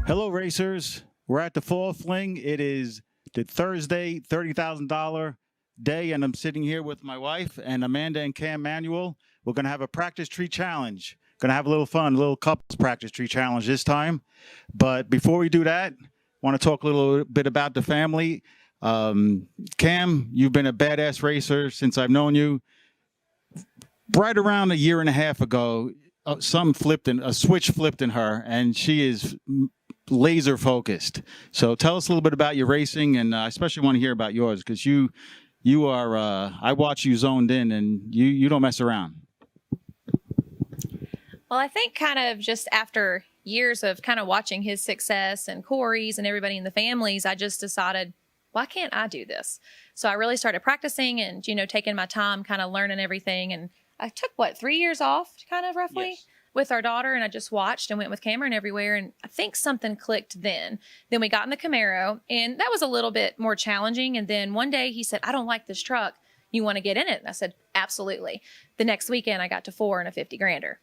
Hello, racers. We're at the Fall Fling. It is the Thursday $30,000 day, and I'm sitting here with my wife and Amanda and Cam Manuel. We're going to have a practice tree challenge. Going to have a little fun, a little couples practice tree challenge this time. But before we do that, I want to talk a little bit about the family. Cam, you've been a badass racer since I've known you. Right around a year and a half ago, a switch flipped in her, and she is laser focused. So tell us a little bit about your racing, and I especially want to hear about yours, because you are I watch you zoned in, and you don't mess around. Well, I think kind of just after years of kind of watching his success and Corey's and everybody in the families, I just decided, why can't I do this? So I really started practicing and, taking my time, kind of learning everything. And I took 3 years off kind of roughly. Yes. With our daughter, and I just watched and went with Cameron everywhere, and I think something clicked then. Then we got in the Camaro, and that was a little bit more challenging, and then one day he said, I don't like this truck. You want to get in it? And I said, absolutely. The next weekend, I got to 4 and a 50 grander.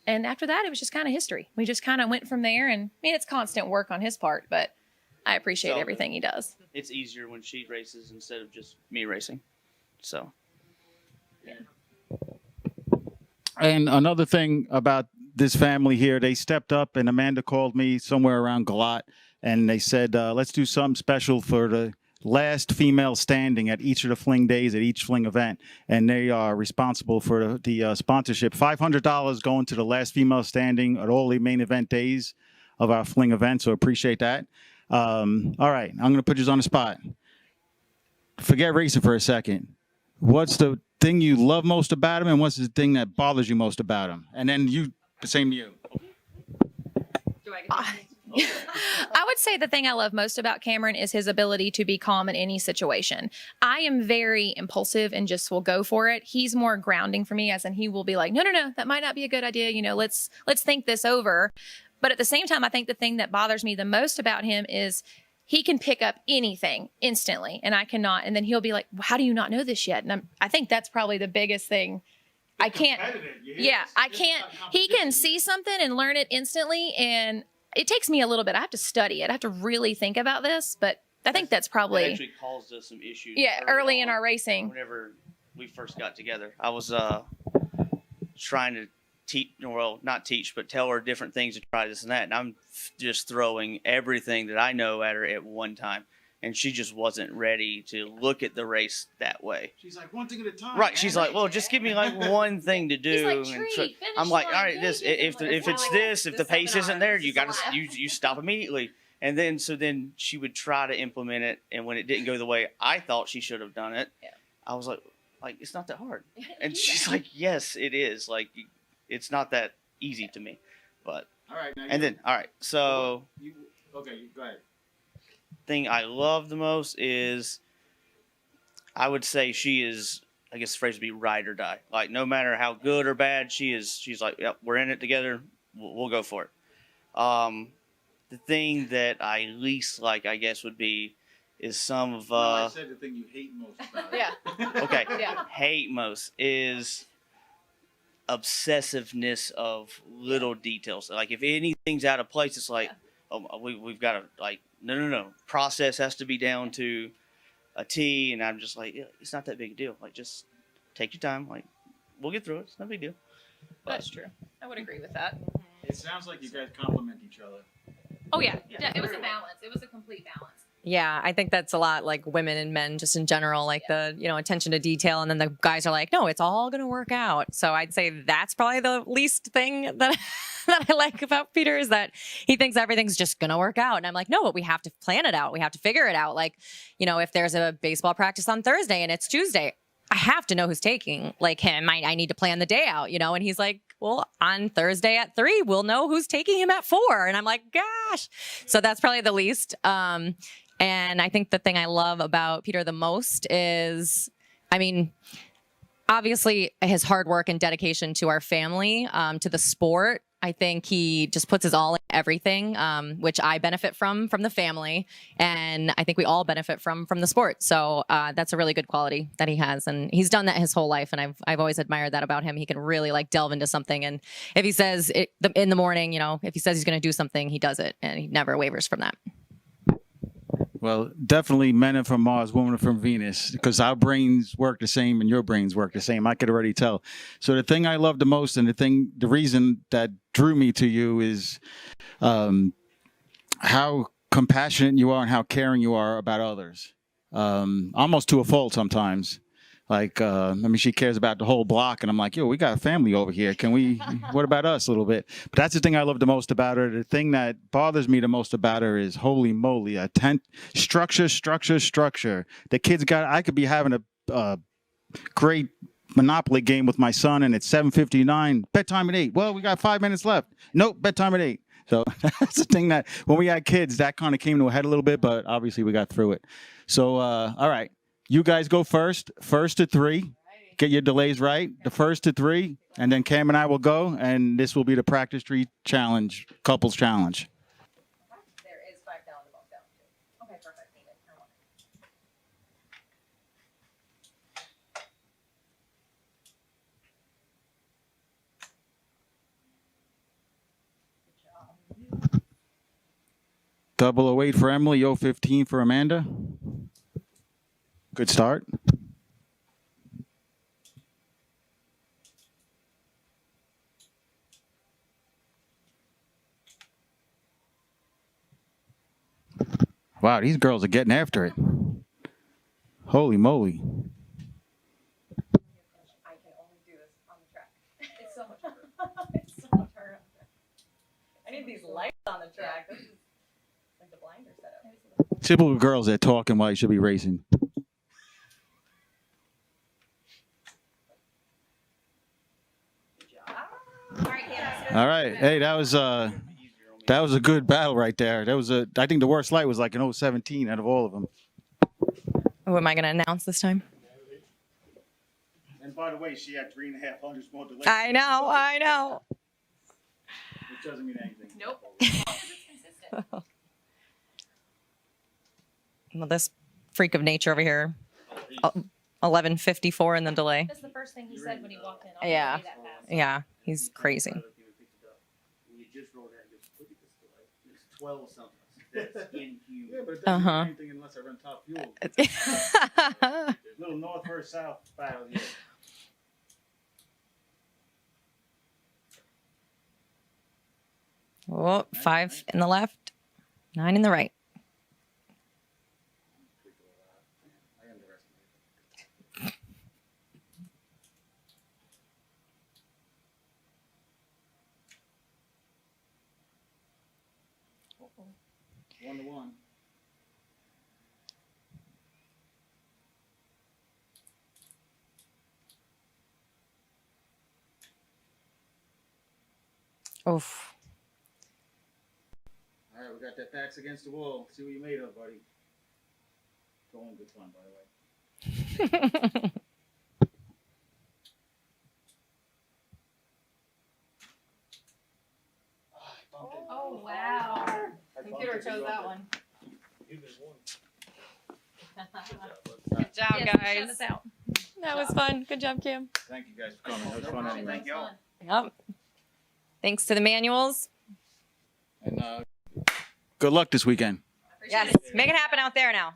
And after that, it was just kind of history. We just kind of went from there, and it's constant work on his part, but I appreciate everything he does. It's easier when she races instead of just me racing. So, yeah. And another thing about this family here, they stepped up, and Amanda called me somewhere around Galat, and they said, let's do something special for the last female standing at each of the Fling days, at each Fling event. And they are responsible for the sponsorship. $500 going to the last female standing at all the main event days of our Fling event, so appreciate that. All right, I'm going to put you on the spot. Forget racing for a second. What's the thing you love most about him, and what's the thing that bothers you most about him? And then the same to you. I would say the thing I love most about Cameron is his ability to be calm in any situation. I am very impulsive and just will go for it. He's more grounding for me, as in he will be like, no, that might not be a good idea. Let's think this over. But at the same time, I think the thing that bothers me the most about him is he can pick up anything instantly and I cannot. And then he'll be like, how do you not know this yet? And I think that's probably the biggest thing. I can't. Yeah, I can't. He can see something and learn it instantly. And it takes me a little bit. I have to study it. I have to really think about this. But I think that's probably. It actually caused us some issues. Yeah, early in our racing. Whenever we first got together, I was trying to not teach, but tell her different things to try this and that. And I'm just throwing everything that I know at her at one time. And she just wasn't ready to look at the race that way. She's like, one thing at a time. Right. She's like, well, just give me like one thing to do. He's like, I'm like, all right, if it's this, if the pace isn't there, you got to, you stop immediately. And then she would try to implement it. And when it didn't go the way I thought she should have done it, I was like, it's not that hard. And she's like, yes, it is. Like, it's not that easy to me, but all right. So go ahead. Thing I love the most is, I would say she is, I guess the phrase would be ride or die. Like, no matter how good or bad she's like, yep, we're in it together. We'll go for it. The thing that I least like, I guess, is some of. I said the thing you hate most about it. Yeah. Okay. Yeah. Hate most is obsessiveness of little details. Like, if anything's out of place, it's like, we've got to, like, no. Process has to be down to a T, and I'm just like, it's not that big a deal. Like, just take your time. Like, we'll get through it. It's no big deal. That's true. I would agree with that. It sounds like you guys complement each other. Oh, yeah. It was a balance. It was a complete balance. Yeah, I think that's a lot like women and men just in general, like the, attention to detail. And then the guys are like, no, it's all going to work out. So I'd say that's probably the least thing that that I like about Peter is that he thinks everything's just going to work out. And I'm like, no, but we have to plan it out. We have to figure it out. Like, if there's a baseball practice on Thursday and it's Tuesday, I have to know who's taking like him. I need to plan the day out, and he's like, well, on Thursday at 3, we'll know who's taking him at 4. And I'm like, gosh. So that's probably the least. And I think the thing I love about Peter the most is, obviously his hard work and dedication to our family, to the sport. I think he just puts his all in everything, which I benefit from the family. And I think we all benefit from the sport. So that's a really good quality that he has. And he's done that his whole life. And I've always admired that about him. He can really like delve into something. And if he says it in the morning, if he says he's going to do something, he does it. And he never wavers from that. Well, definitely men are from Mars, women are from Venus, because our brains work the same and your brains work the same. I could already tell. So the thing I love the most and the reason that drew me to you is how compassionate you are and how caring you are about others. Almost to a fault sometimes. Like, she cares about the whole block, and I'm like, yo, we got a family over here. What about us a little bit? But that's the thing I love the most about her. The thing that bothers me the most about her is, holy moly, structure. The kids I could be having a great Monopoly game with my son, and it's 7:59, bedtime at 8. Well, we got 5 minutes left. Nope, bedtime at 8. So that's the thing that when we had kids, that kind of came to a head a little bit, but obviously we got through it. So, all right. You guys go first to 3. Get your delays right. The first to 3, and then Cam and I will go, and this will be the practice tree challenge, couples challenge. There is 5 down the bump down too. Okay, perfect. Double 08 for Emily, 015 for Amanda. Good start. Wow, these girls are getting after it. Holy moly. I can only do this on the track. It's so much harder. It's so much harder. I need these lights on the track. This is like the blinder setup. Typical girls that talking while you should be racing. All right. Hey, that was a good battle right there. I think the worst light was like an 017 out of all of them. Who am I going to announce this time? And by the way, she had 3.5 hundredths more delay. I know. Which doesn't mean anything. Nope. It's consistent. Well, this freak of nature over here. 11:54 in the delay. That's the first thing he said when he walked in. Yeah. Yeah, he's crazy. You just rolled that. Look at this delay. It's 12 something. That's inhuman. Yeah, but it doesn't do anything unless I run top fuel. There's little north versus south battle here. Oh, 5 in the left, 9 in the right. One to one. Oof. All right, we got that backs against the wall. See what you made of, buddy. Going good fun, by the way. Oh, wow. Computer chose that one. You just won. Good job, Yes, shout guys. us out. That was fun. Good job, Kim. Thank you guys for coming. That was fun anyway. Thank y'all. Yep. Thanks to the manuals. And good luck this weekend. Yes, make it happen out there now.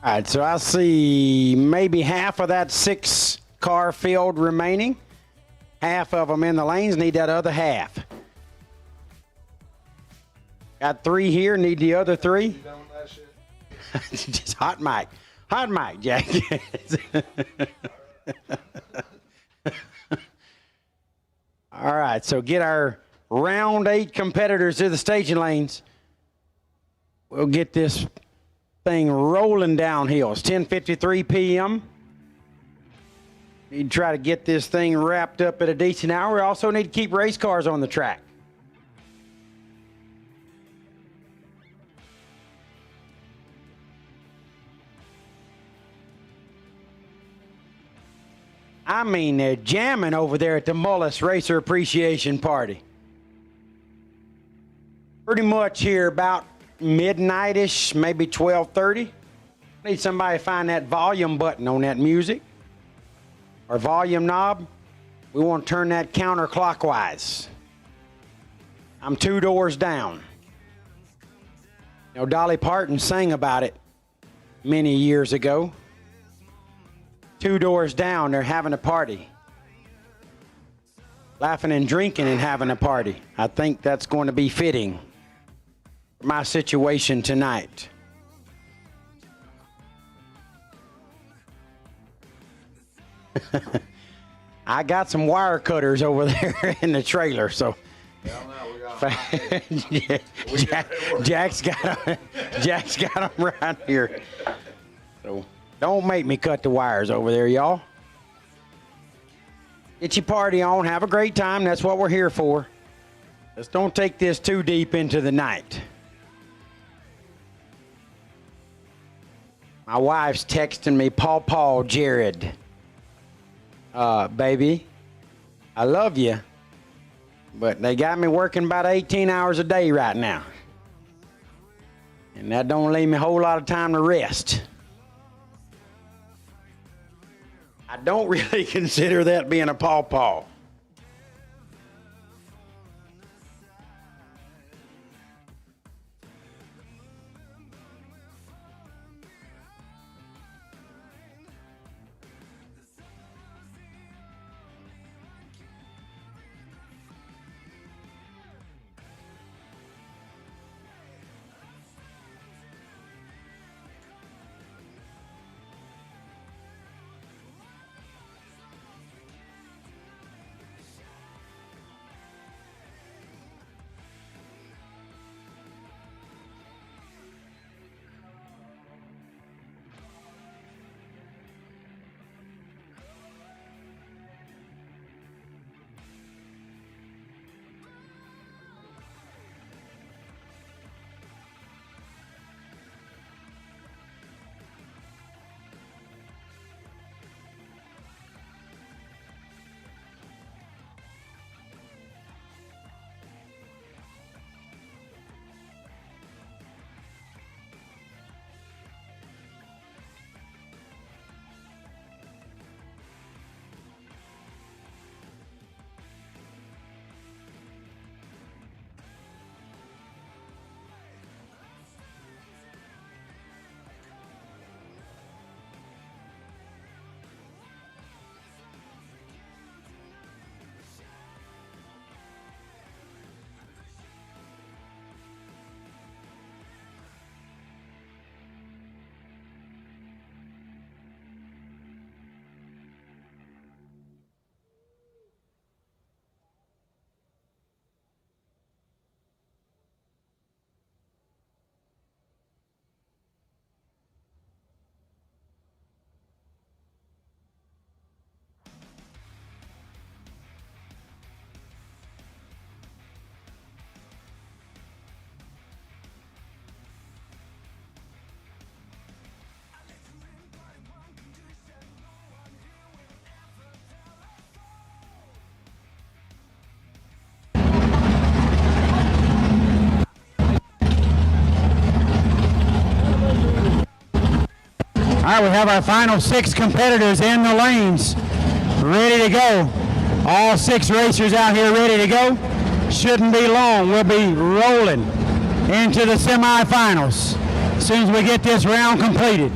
All right, so I see maybe half of that 6-car field remaining. Half of them in the lanes, need that other half. Got 3 here, need the other 3. Done with that shit? Just hot mic. Hot mic, Jack. All right, so get our round 8 competitors to the staging lanes. We'll get this thing rolling downhill. It's 10:53 p.m. Need to try to get this thing wrapped up at a decent hour. We also need to keep race cars on the track. I mean, they're jamming over there at the Mullis Racer Appreciation Party. Pretty much here about midnight-ish, maybe 12:30. Need somebody to find that volume button on that music. Or volume knob. We want to turn that counterclockwise. I'm 2 doors down. You know, Dolly Parton sang about it many years ago. 2 doors down, they're having a party. Laughing and drinking and having a party. I think that's going to be fitting for my situation tonight. I got some wire cutters over there in the trailer, so. Yeah, Jack's got them right here. So don't make me cut the wires over there, y'all. Get your party on. Have a great time. That's what we're here for. Let's don't take this too deep into the night. My wife's texting me, Paw Jared. Baby, I love you, but they got me working about 18 hours a day right now. And that don't leave me a whole lot of time to rest. I don't really consider that being a paw. All right, we have our final 6 competitors in the lanes, ready to go. All 6 racers out here ready to go. Shouldn't be long. We'll be rolling into the semifinals as soon as we get this round completed.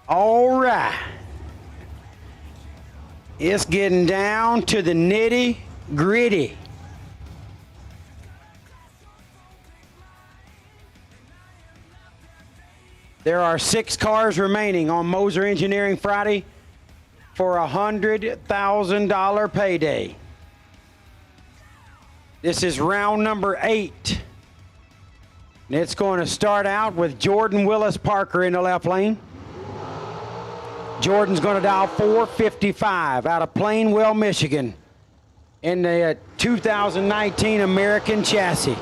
All right. It's getting down to the nitty gritty. There are 6 cars remaining on Moser Engineering Friday for a $100,000 payday. This is round number 8. And it's going to start out with Jordan Willis Parker in the left lane. Jordan's going to dial 455 out of Plainwell, Michigan in the 2019 American chassis.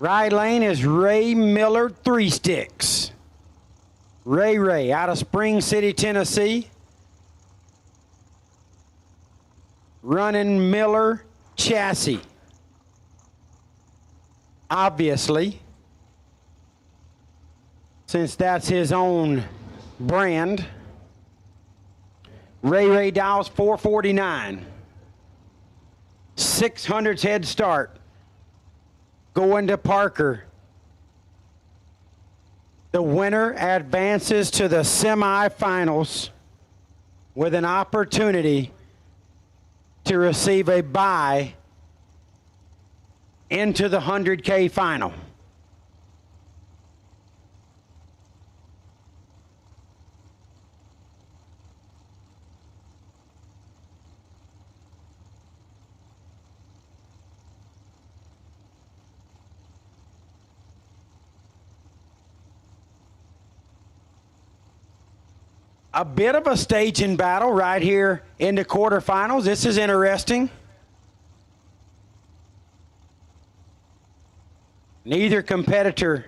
Right lane is Ray Miller 3 Sticks. Ray out of Spring City, Tennessee. Running Miller chassis. Obviously, since that's his own brand. Ray dials 449. 600's head start. Going to Parker. The winner advances to the semifinals with an opportunity to receive a bye into the 100K final. A bit of a staging battle right here in the quarterfinals. This is interesting. Neither competitor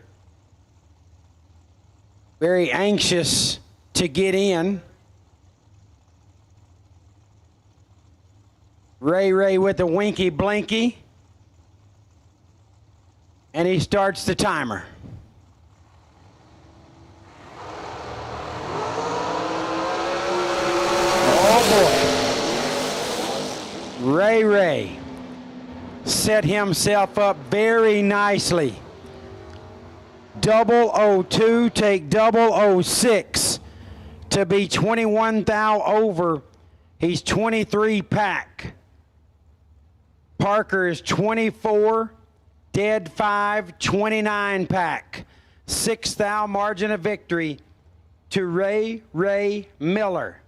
very anxious to get in. Ray with the winky blinky. And he starts the timer. Oh boy. Ray set himself up very nicely. 002, take 006 to be 21 thou over. He's 23 pack. Parker is 24, dead 5, 29 pack. 6 thou margin of victory to Ray Miller.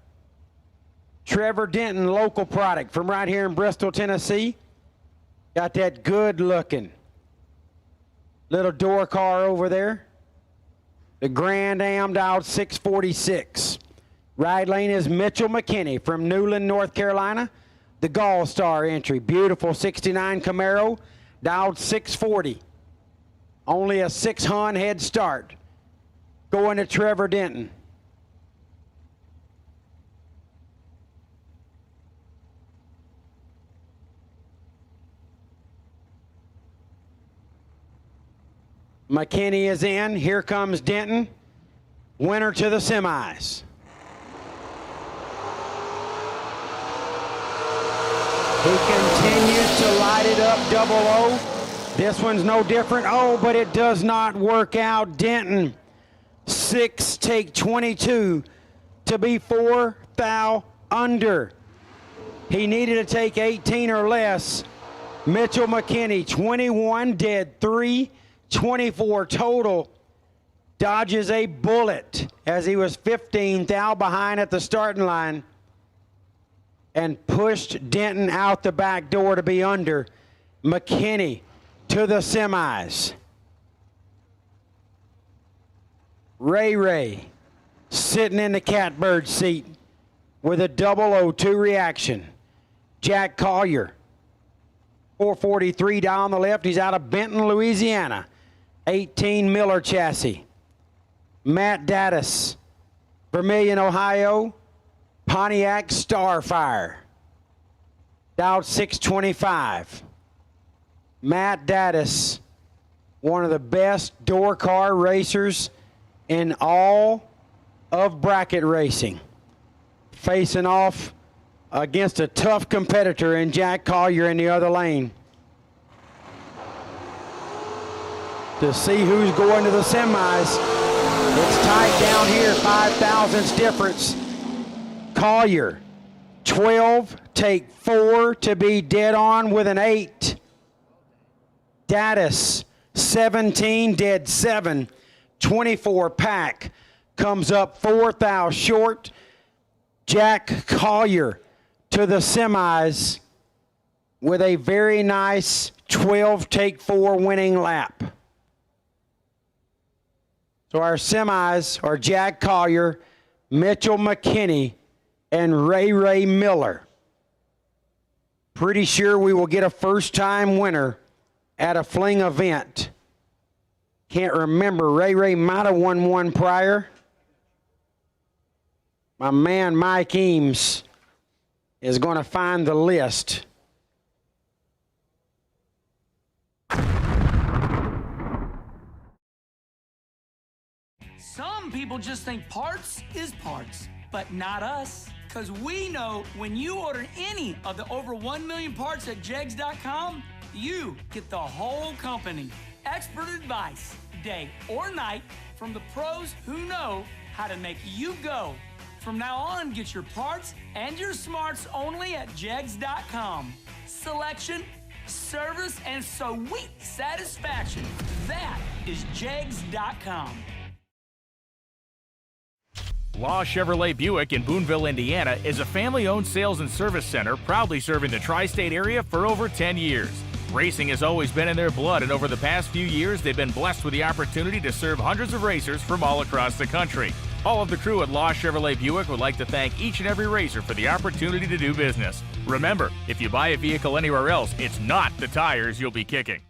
Trevor Denton, local product from right here in Bristol, Tennessee. Got that good looking little door car over there. The Grand Am dialed 646. Right lane is Mitchell McKinney from Newland, North Carolina. The Gall Star entry. Beautiful 69 Camaro, dialed 640. Only a 600 head start. Going to Trevor Denton. McKinney is in. Here comes Denton. Winner to the semis. He continues to light it up, 00. This one's no different. Oh, but it does not work out. Denton, 6, take 22 to be 4 thou under. He needed to take 18 or less. Mitchell McKinney, 21, dead 3. 24 total, dodges a bullet as he was 15 thou behind at the starting line and pushed Denton out the back door to be under. McKinney to the semis. Ray sitting in the catbird seat with a 002 reaction. Jack Collier, 443 down the left. He's out of Benton, Louisiana. 18 Miller chassis. Matt Dattis, Vermilion, Ohio. Pontiac Starfire. Dialed 625. Matt Dattis, one of the best door car racers in all of bracket racing. Facing off against a tough competitor in Jack Collier in the other lane. To see who's going to the semis. It's tight down here, 5 thousandths difference. Collier, 12, take 4 to be dead on with an 8. Datus, 17, dead 7. 24 pack comes up 4 thou short. Jack Collier to the semis with a very nice 12 take 4 winning lap. So our semis are Jack Collier, Mitchell McKinney, and Ray Miller. Pretty sure we will get a first-time winner at a Fling event. Can't remember. Ray might have won one prior. My man Mike Eames is going to find the list. Some people just think parts is parts, but not us. Because we know when you order any of the over 1 million parts at jegs.com, you get the whole company. Expert advice, day or night, from the pros who know how to make you go. From now on, get your parts and your smarts only at jegs.com. Selection, service, and sweet satisfaction. That is jegs.com. Law Chevrolet Buick in Boonville, Indiana is a family-owned sales and service center proudly serving the tri-state area for over 10 years. Racing has always been in their blood, and over the past few years, they've been blessed with the opportunity to serve hundreds of racers from all across the country. All of the crew at Law Chevrolet Buick would like to thank each and every racer for the opportunity to do business. Remember, if you buy a vehicle anywhere else, it's not the tires you'll be kicking.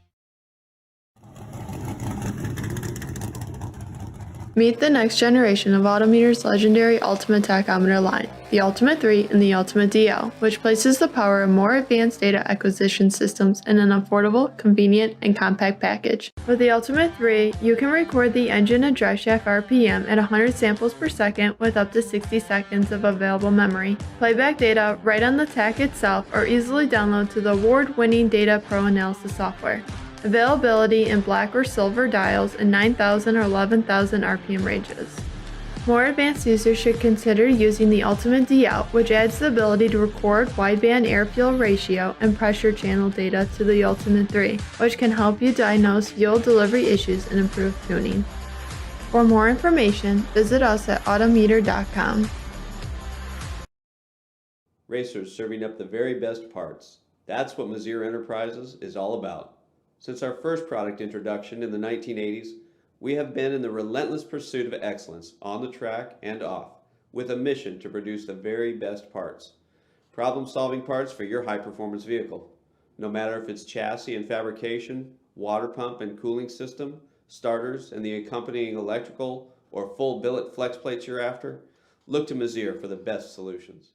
Meet the next generation of Autometer's legendary Ultima tachometer line, the Ultima 3 and the Ultima DL, which places the power of more advanced data acquisition systems in an affordable, convenient, and compact package. With the Ultima 3, you can record the engine and drive shaft RPM at 100 samples per second with up to 60 seconds of available memory. Playback data right on the tach itself or easily download to the award-winning Data Pro Analysis software. Availability in black or silver dials in 9,000 or 11,000 RPM ranges. More advanced users should consider using the Ultima DL, which adds the ability to record wideband air-fuel ratio and pressure channel data to the Ultima 3, which can help you diagnose fuel delivery issues and improve tuning. For more information, visit us at autometer.com. Racers serving up the very best parts. That's what Mazir Enterprises is all about. Since our first product introduction in the 1980s, we have been in the relentless pursuit of excellence on the track and off, with a mission to produce the very best parts. Problem-solving parts for your high-performance vehicle. No matter if it's chassis and fabrication, water pump and cooling system, starters and the accompanying electrical, or full billet flex plates you're after, look to Mazir for the best solutions.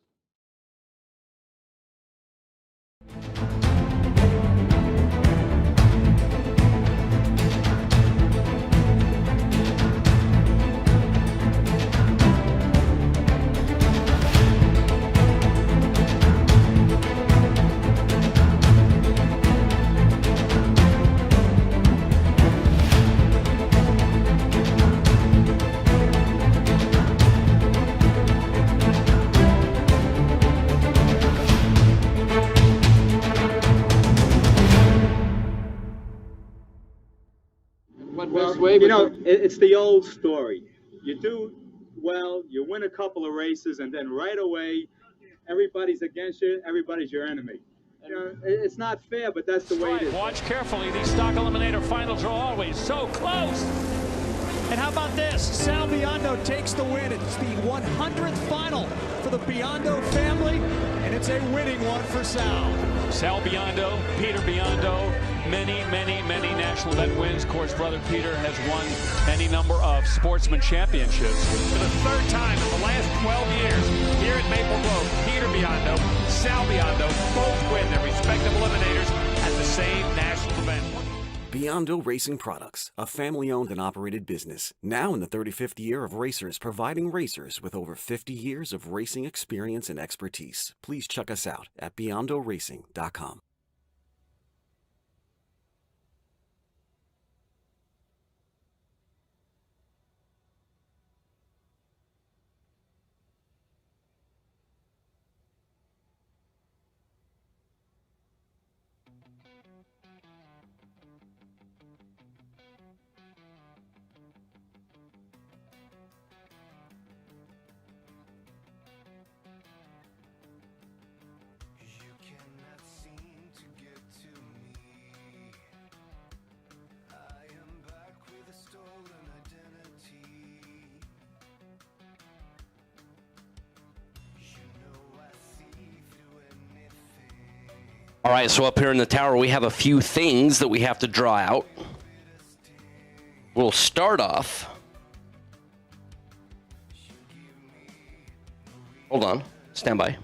It's the old story. You do well, you win a couple of races, and then right away, everybody's against you, everybody's your enemy. You know, it's not fair, but that's the way it is. Watch carefully. These stock eliminator finals are always so close. And how about this? Sal Biondo takes the win. It's the 100th final for the Biondo family, and it's a winning one for Sal. Sal Biondo, Peter Biondo, many national event wins. Of course, brother Peter has won any number of sportsman championships. For the third time in the last 12 years, here at Maple Grove, Peter Biondo, Sal Biondo both win their respective eliminators at the same national event. Biondo Racing Products, a family-owned and operated business, now in the 35th year of racers, providing racers with over 50 years of racing experience and expertise. Please check us out at beyondoracing.com. All right, so up here in the tower, we have a few things that we have to draw out. We'll start off. Hold on. Stand by.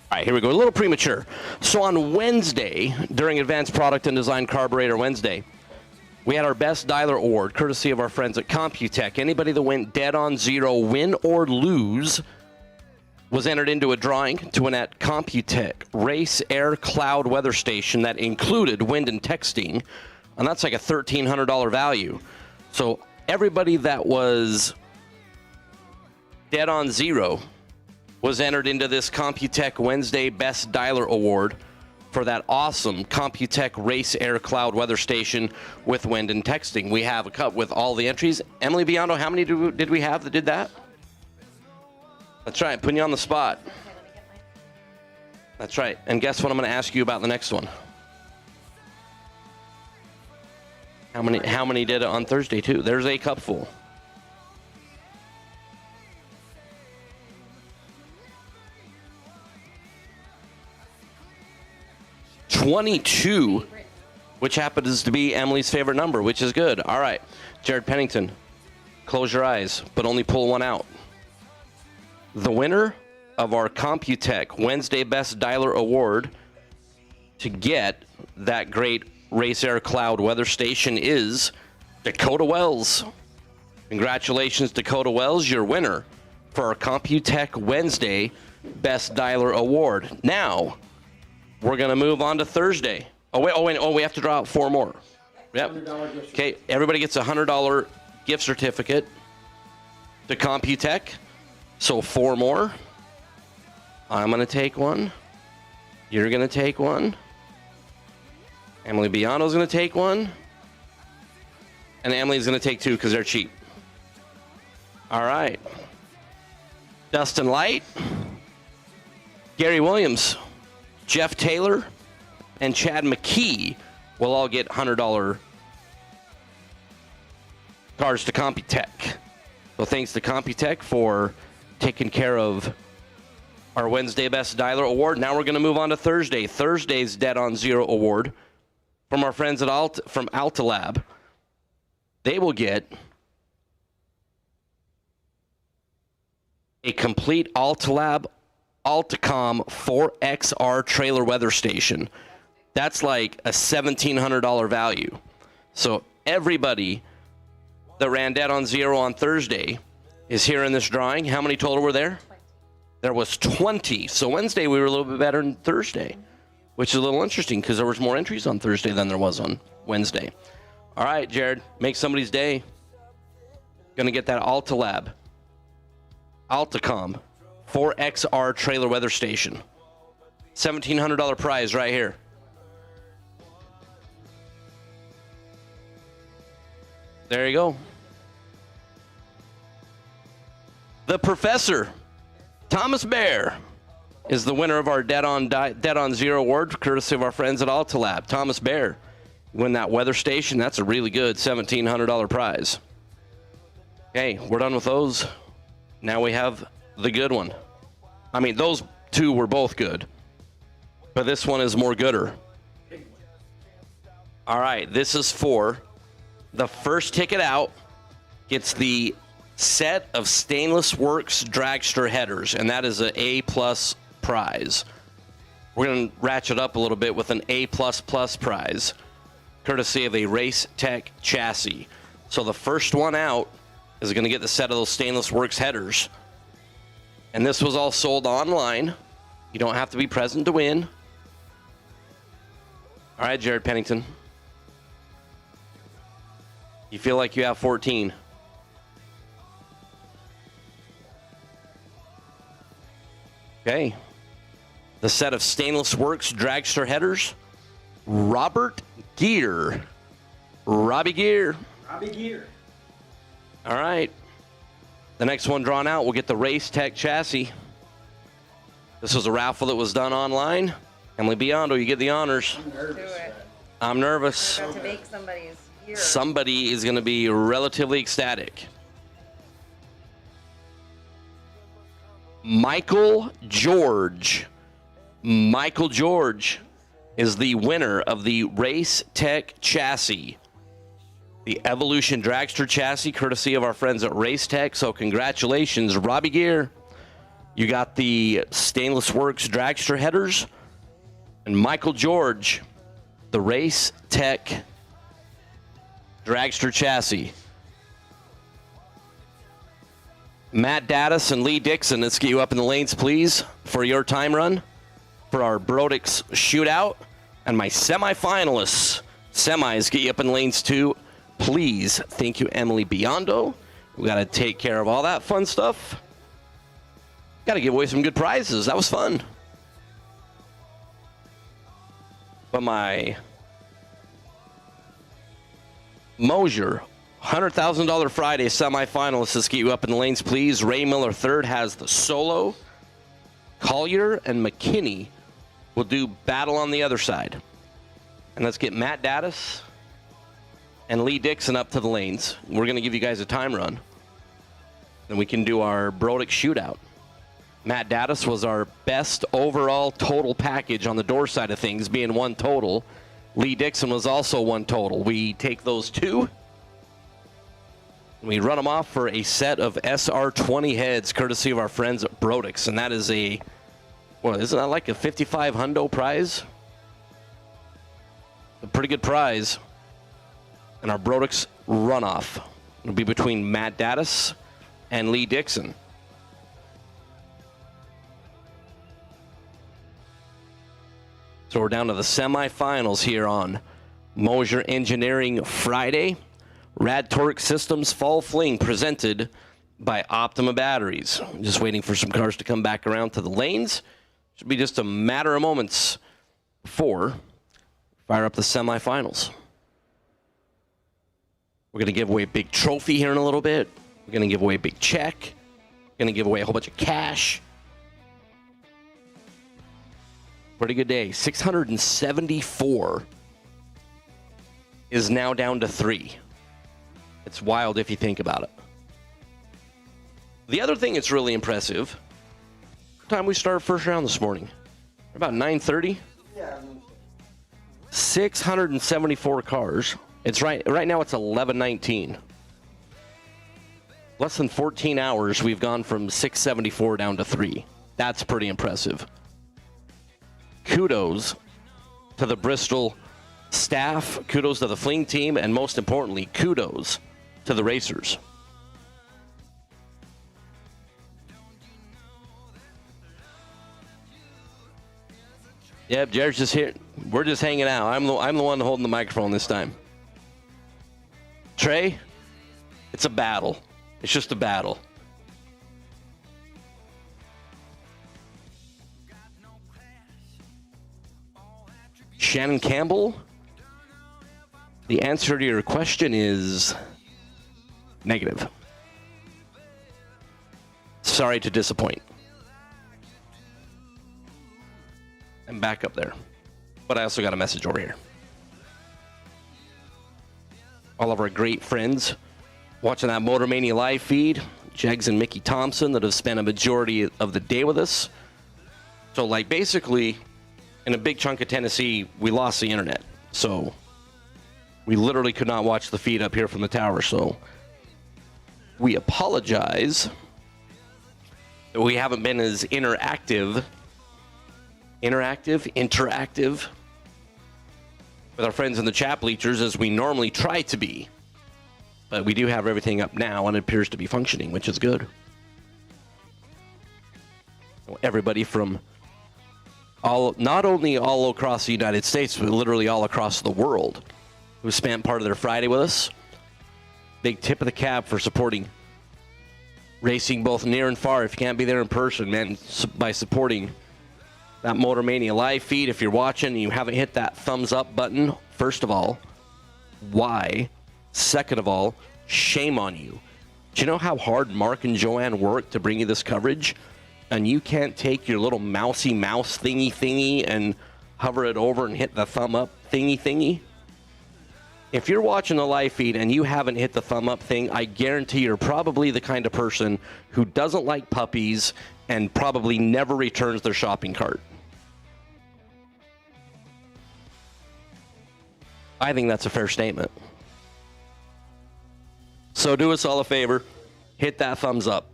All right, here we go. A little premature. So on Wednesday, during Advanced Product and Design Carburetor Wednesday, we had our Best Dialer Award, courtesy of our friends at Computech. Anybody that went dead on zero, win or lose, was entered into a drawing to win at Computech Race Air Cloud Weather Station that included wind and texting, and that's like a $1,300 value. So everybody that was dead on zero was entered into this Computech Wednesday Best Dialer Award for that awesome Computech Race Air Cloud Weather Station with wind and texting. We have a cup with all the entries. Emily Biondo, how many did we have that did that? That's right, putting you on the spot. That's right, and guess what I'm going to ask you about the next one? How many did it on Thursday too? There's a cup full. $22, which happens to be Emily's favorite number, which is good. All right, Jared Pennington, close your eyes, but only pull one out. The winner of our Computech Wednesday Best Dialer Award to get that great Race Air Cloud weather station is Dakota Wells. Congratulations, Dakota Wells, your winner for our Computech Wednesday Best Dialer Award. Now, we're going to move on to Thursday. We have to draw out 4 more. Yep. Okay, everybody gets a $100 gift certificate to Computech. So 4 more. I'm going to take one. You're going to take one. Emily Biondo is going to take one. And Emily's going to take 2 because they're cheap. All right. Dustin Light, Gary Williams, Jeff Taylor, and Chad McKee will all get $100 cards to Computech. So thanks to Computech for taking care of our Wednesday Best Dialer Award. Now we're going to move on to Thursday. Thursday's Dead on Zero Award from our friends at from Alta Lab. They will get a complete Alta Lab Altacom 4XR trailer weather station. That's like a $1,700 value. So everybody that ran Dead on Zero on Thursday is here in this drawing. How many total were there? 20. There was 20. So Wednesday we were a little bit better than Thursday, which is a little interesting because there was more entries on Thursday than there was on Wednesday. All right, Jared, make somebody's day. Gonna get that Alta Lab Altacom 4XR trailer weather station. $1,700 prize right here. There you go. The Professor, Thomas Bear, is the winner of our Dead on Zero Award, courtesy of our friends at Alta Lab. Thomas Bear, win that weather station. That's a really good $1,700 prize. Okay, we're done with those. Now we have the good one. I mean, those 2 were both good, but this one is more gooder. All right, this is for the first ticket out gets the set of Stainless Works Dragster headers, and that is an A+ prize. We're going to ratchet up a little bit with an A++ prize, courtesy of a Race Tech chassis. So the first one out is going to get the set of those Stainless Works headers. And this was all sold online. You don't have to be present to win. All right, Jared Pennington. You feel like you have 14. Okay. The set of Stainless Works Dragster headers. Robert Gear. Robbie Gear. Robbie Gear. All right. The next one drawn out will get the Race Tech chassis. This was a raffle that was done online. Emily Biondo, you get the honors. I'm nervous. About to make somebody's year. Somebody is going to be relatively ecstatic. Michael George. Michael George is the winner of the Race Tech chassis. The Evolution Dragster chassis, courtesy of our friends at Race Tech. So congratulations, Robbie Gear. You got the Stainless Works Dragster headers. And Michael George, the Race Tech Dragster chassis. Matt Daddis and Lee Dixon, let's get you up in the lanes, please, for your time run for our Brodix shootout. And my semifinalists, semis, get you up in the lanes too. Please, thank you, Emily Biondo. We got to take care of all that fun stuff. Got to give away some good prizes. That was fun. But my Mosier $100,000 Friday semifinalists, let's get you up in the lanes, please. Ray Miller third has the solo. Collier and McKinney will do battle on the other side. And let's get Matt Daddis and Lee Dixon up to the lanes. We're going to give you guys a time run. Then we can do our Brodix shootout. Matt Daddis was our best overall total package on the door side of things, being one total. Lee Dixon was also one total. We take those two, and we run them off for a set of SR20 heads, courtesy of our friends at Brodix. And that is a, well, isn't that like a 55 hundo prize? A pretty good prize. And our Brodix runoff will be between Matt Daddis and Lee Dixon. So we're down to the semifinals here on Mosier Engineering Friday. RAD Torque Systems Fall Fling presented by Ultima Batteries. Just waiting for some cars to come back around to the lanes. Should be just a matter of moments before fire up the semifinals. We're going to give away a big trophy here in a little bit. We're going to give away a big check. We're going to give away a whole bunch of cash. Pretty good day. 674 is now down to 3. It's wild if you think about it. The other thing that's really impressive, what time we started first round this morning? About 9:30? Yeah. 674 cars. It's right now it's 11:19. Less than 14 hours, we've gone from 674 down to 3. That's pretty impressive. Kudos to the Bristol staff, kudos to the Fling team, and most importantly, kudos to the racers. Yep, Jared's just here. We're just hanging out. I'm the one holding the microphone this time. Trey, it's a battle. It's just a battle. Shannon Campbell, the answer to your question is negative. Sorry to disappoint. I'm back up there. But I also got a message over here. All of our great friends watching that Motor Mania live feed, Jegs and Mickey Thompson, that have spent a majority of the day with us. So, like, basically, in a big chunk of Tennessee, we lost the internet. So we literally could not watch the feed up here from the tower. So we apologize that we haven't been as interactive with our friends in the chat bleachers as we normally try to be. But we do have everything up now, and it appears to be functioning, which is good. Everybody from not only all across the United States, but literally all across the world who spent part of their Friday with us. Big tip of the cap for supporting racing both near and far. If you can't be there in person, man, by supporting that Motor Mania live feed. If you're watching and you haven't hit that thumbs up button, first of all, why? Second of all, shame on you. Do you know how hard Mark and Joanne worked to bring you this coverage? And you can't take your little mousy mouse thingy and hover it over and hit the thumb up thingy? If you're watching the live feed and you haven't hit the thumb up thing, I guarantee you're probably the kind of person who doesn't like puppies and probably never returns their shopping cart. I think that's a fair statement. So do us all a favor, hit that thumbs up.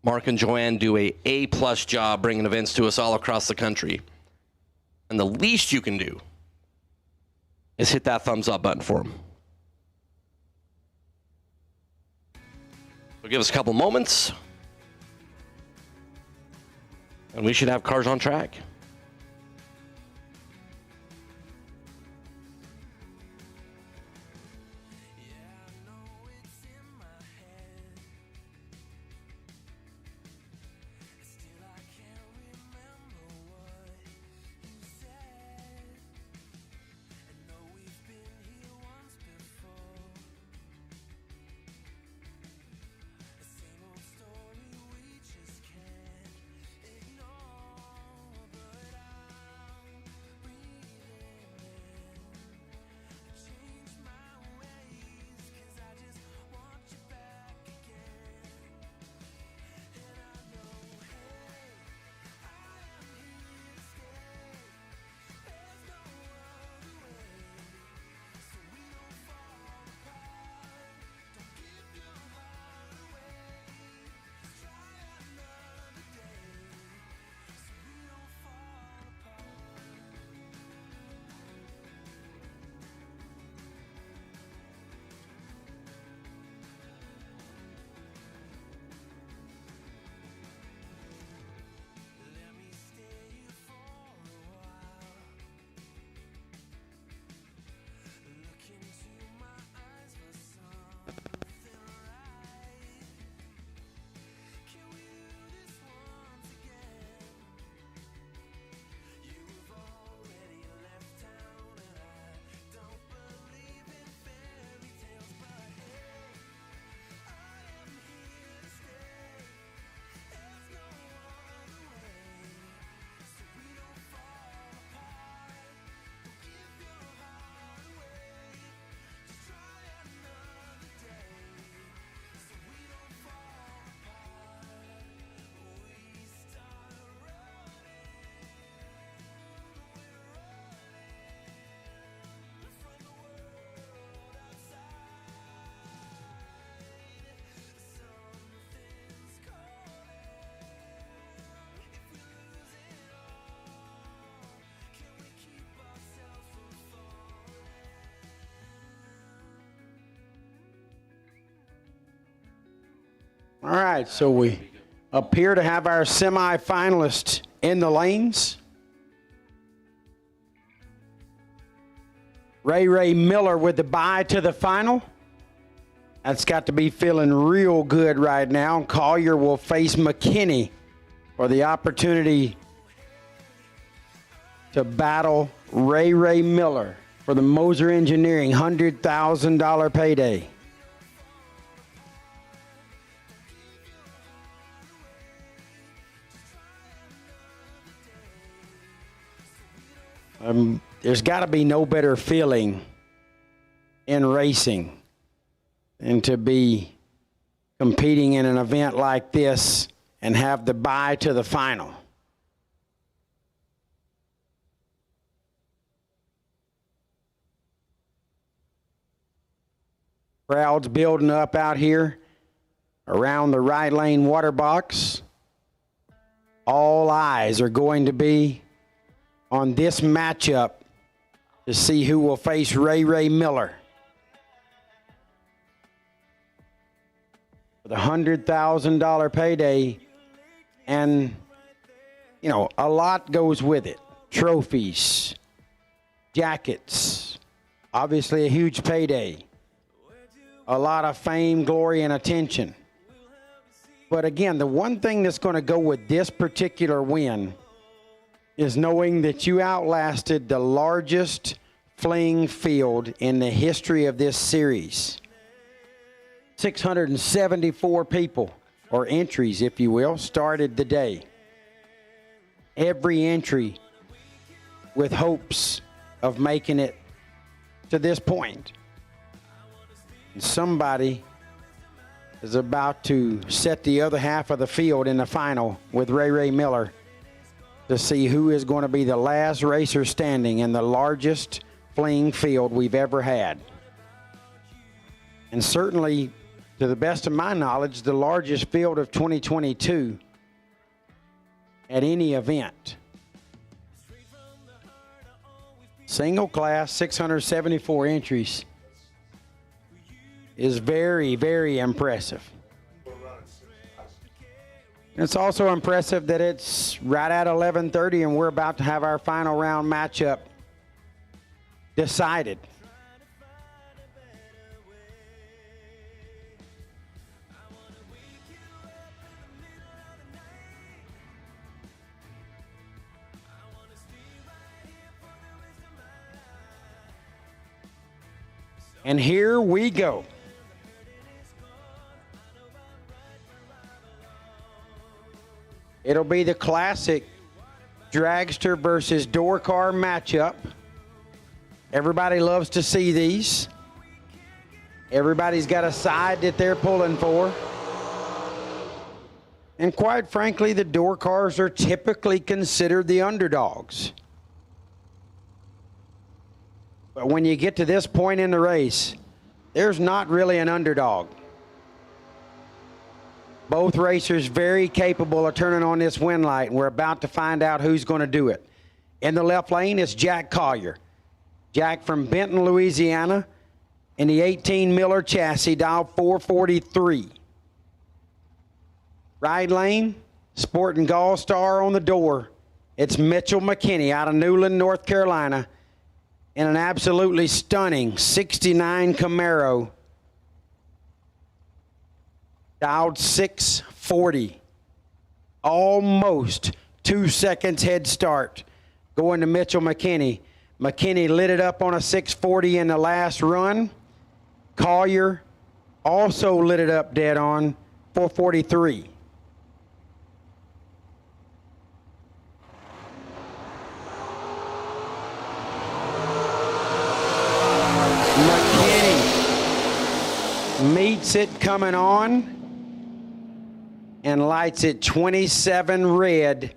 Mark and Joanne do a A+ job bringing events to us all across the country. And the least you can do is hit that thumbs up button for them. So give us a couple moments, and we should have cars on track. All right, so we appear to have our semifinalists in the lanes. Ray Miller with the bye to the final. That's got to be feeling real good right now. Collier will face McKinney for the opportunity to battle Ray Miller for the Moser Engineering $100,000 payday. There's got to be no better feeling in racing than to be competing in an event like this and have the bye to the final. Crowd's building up out here around the right lane water box. All eyes are going to be on this matchup to see who will face Ray Miller for the $100,000 payday. And, you know, a lot goes with it. Trophies, jackets, obviously a huge payday. A lot of fame, glory, and attention. But again, the one thing that's going to go with this particular win is knowing that you outlasted the largest Fling field in the history of this series. 674 people, or entries, if you will, started the day. Every entry with hopes of making it to this point. And somebody is about to set the other half of the field in the final with Ray Miller to see who is going to be the last racer standing in the largest fling field we've ever had. And certainly, to the best of my knowledge, the largest field of 2022 at any event. Single class, 674 entries is very, very impressive. It's also impressive that it's right at 11:30 and we're about to have our final round matchup decided. And here we go. It'll be the classic dragster versus door car matchup. Everybody loves to see these. Everybody's got a side that they're pulling for. And quite frankly, the door cars are typically considered the underdogs. But when you get to this point in the race, there's not really an underdog. Both racers very capable of turning on this win light, and we're about to find out who's going to do it. In the left lane is Jack Collier. Jack from Benton, Louisiana, in the 18 Miller chassis, dial 443. Right lane, sporting Gall Star on the door. It's Mitchell McKinney out of Newland, North Carolina, in an absolutely stunning 69 Camaro. Dialed 640. Almost 2 seconds head start going to Mitchell McKinney. McKinney lit it up on a 640 in the last run. Collier also lit it up dead on 443. McKinney meets it coming on and lights it 27 red,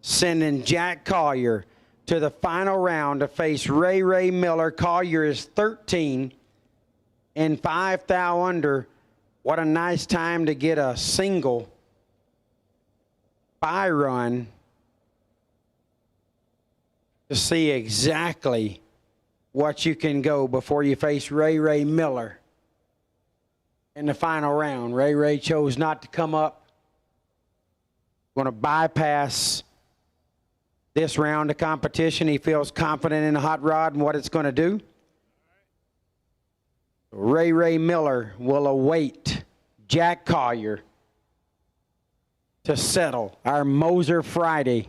sending Jack Collier to the final round to face Ray Miller. Collier is 13 and 5 thou under. What a nice time to get a single by run to see exactly what you can go before you face Ray Miller in the final round. Ray chose not to come up. Going to bypass this round of competition. He feels confident in the hot rod and what it's going to do. Ray Miller will await Jack Collier to settle our Moser Friday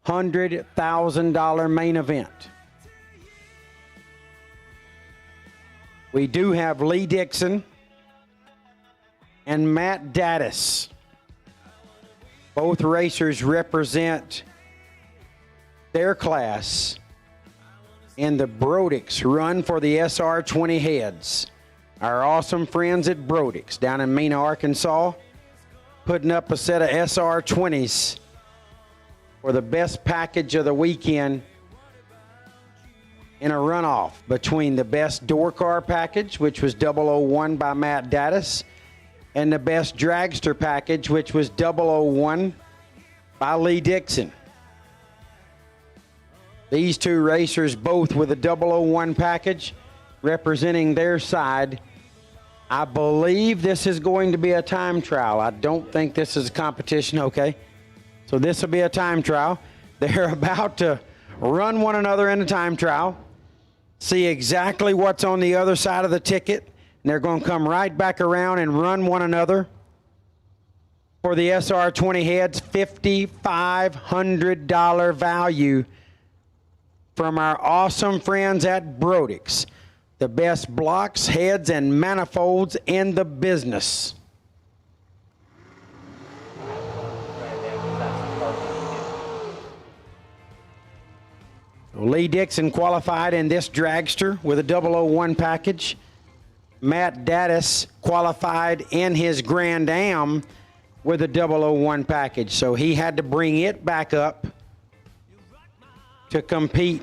$100,000 main event. We do have Lee Dixon and Matt Daddis. Both racers represent their class in the Brodix Run for the SR20 Heads. Our awesome friends at Brodix down in Mena, Arkansas, putting up a set of SR20s for the best package of the weekend in a runoff between the best door car package, which was 001 by Matt Daddis, and the best dragster package, which was 001 by Lee Dixon. These two racers, both with a 001 package, representing their side. I believe this is going to be a time trial. I don't think this is a competition, okay? So this will be a time trial. They're about to run one another in a time trial, see exactly what's on the other side of the ticket, and they're going to come right back around and run one another for the SR20 Heads $5,500 value from our awesome friends at Brodix. the best blocks, heads, and manifolds in the business. Lee Dixon qualified in this dragster with a 001 package. Matt Daddis qualified in his Grand Am with a 001 package. So he had to bring it back up to compete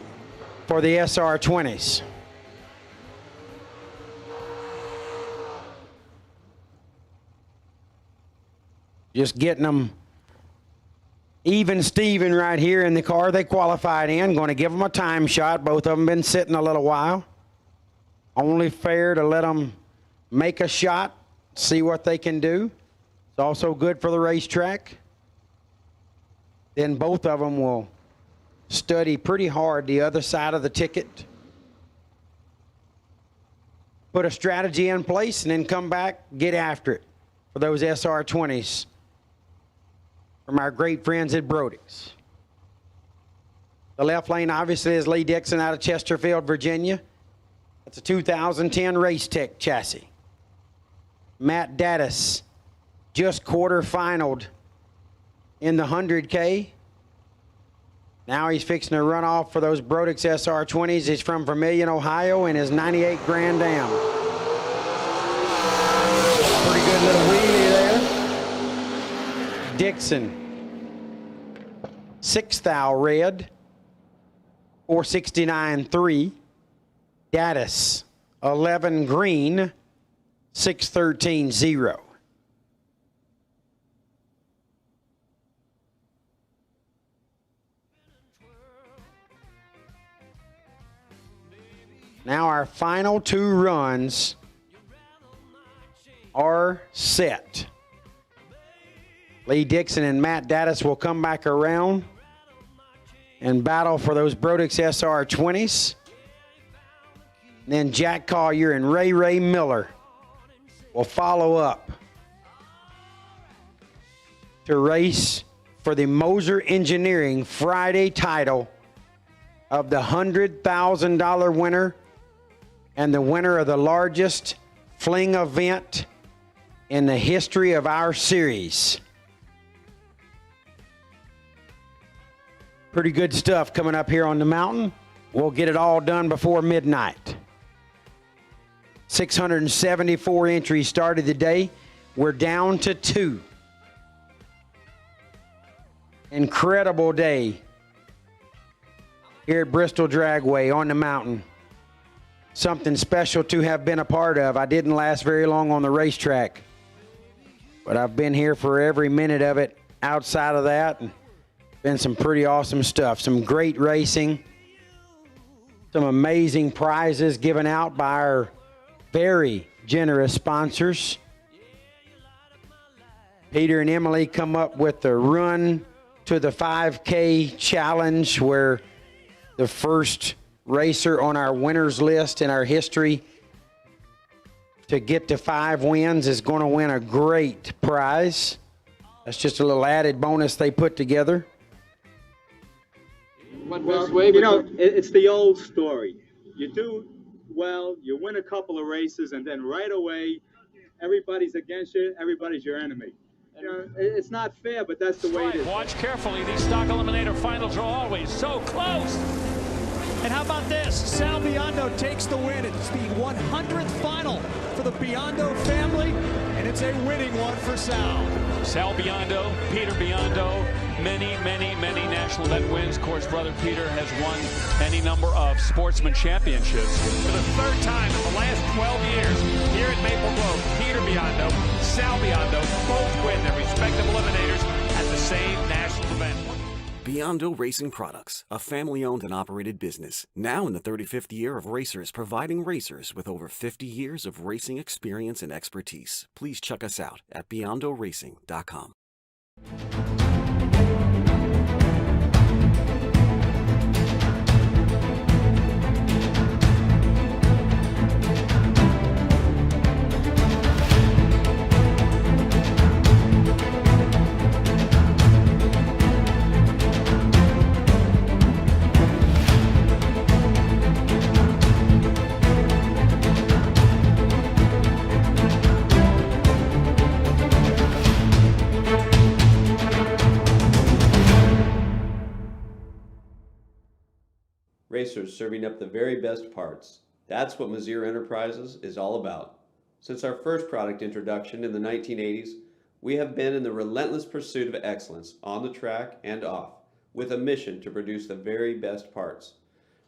for the SR20s. Just getting them even Steven right here in the car they qualified in. Going to give them a time shot. Both of them been sitting a little while. Only fair to let them make a shot, see what they can do. It's also good for the racetrack. Then both of them will study pretty hard the other side of the ticket. Put a strategy in place and then come back, get after it for those SR20s from our great friends at Brody's. The left lane obviously is Lee Dixon out of Chesterfield, Virginia. That's a 2010 Race Tech chassis. Matt Daddis just quarter-finaled in the 100K. Now he's fixing to run off for those Brodix SR20s. He's from Vermilion, Ohio, in his 98 Grand Am. Pretty good little wheelie there. Dixon, 6th thou red, 469.3. Daddis, 11 green, 613.0. Now our final two runs are set. Lee Dixon and Matt Daddis will come back around and battle for those Brodix SR20s. And then Jack Collier and Ray Miller will follow up to race for the Moser Engineering Friday title of the $100,000 winner and the winner of the largest Fling event in the history of our series. Pretty good stuff coming up here on the mountain. We'll get it all done before midnight. 674 entries started today. We're down to 2. Incredible day here at Bristol Dragway on the mountain. Something special to have been a part of. I didn't last very long on the racetrack, but I've been here for every minute of it outside of that. And been some pretty awesome stuff. Some great racing. Some amazing prizes given out by our very generous sponsors. Peter and Emily come up with the Run to the 5K challenge, where the first racer on our winners list in our history to get to 5 wins is going to win a great prize. That's just a little added bonus they put together. Well, you know, it's the old story. You do well, you win a couple of races, and then right away, everybody's against you, everybody's your enemy. You know, it's not fair, but that's the way it is. Watch carefully. These stock eliminator finals are always so close. And how about this? Sal Biondo takes the win. It's the 100th final for the Biondo family, and it's a winning one for Sal. Sal Biondo, Peter Biondo, many national event wins. Of course, brother Peter has won any number of sportsman championships. For the 3rd time in the last 12 years here at Maple Grove, Peter Biondo, Sal Biondo both win their respective eliminators at the same national event. Biondo Racing Products, a family-owned and operated business, now in the 35th year of racers, providing racers with over 50 years of racing experience and expertise. Please check us out at beyondoracing.com. racers serving up the very best parts. That's what Mazir Enterprises is all about. Since our first product introduction in the 1980s, we have been in the relentless pursuit of excellence on the track and off, with a mission to produce the very best parts.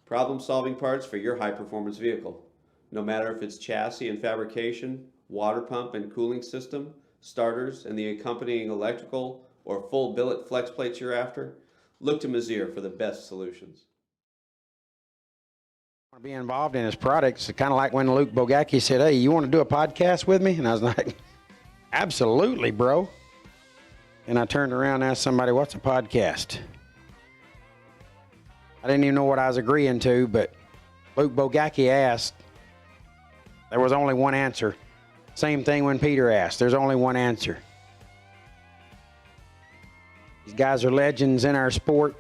Problem-solving parts for your high-performance vehicle. No matter if it's chassis and fabrication, water pump and cooling system, starters and the accompanying electrical or full billet flex plates you're after, look to Mazir for the best solutions. Want to be involved in his products. It's kind of like when Luke Bogacki said, "Hey, you want to do a podcast with me?" And I was like, "Absolutely, bro." And I turned around and asked somebody, "What's a podcast?" I didn't even know what I was agreeing to, but Luke Bogacki asked. There was only one answer. Same thing when Peter asked. There's only one answer. These guys are legends in our sport.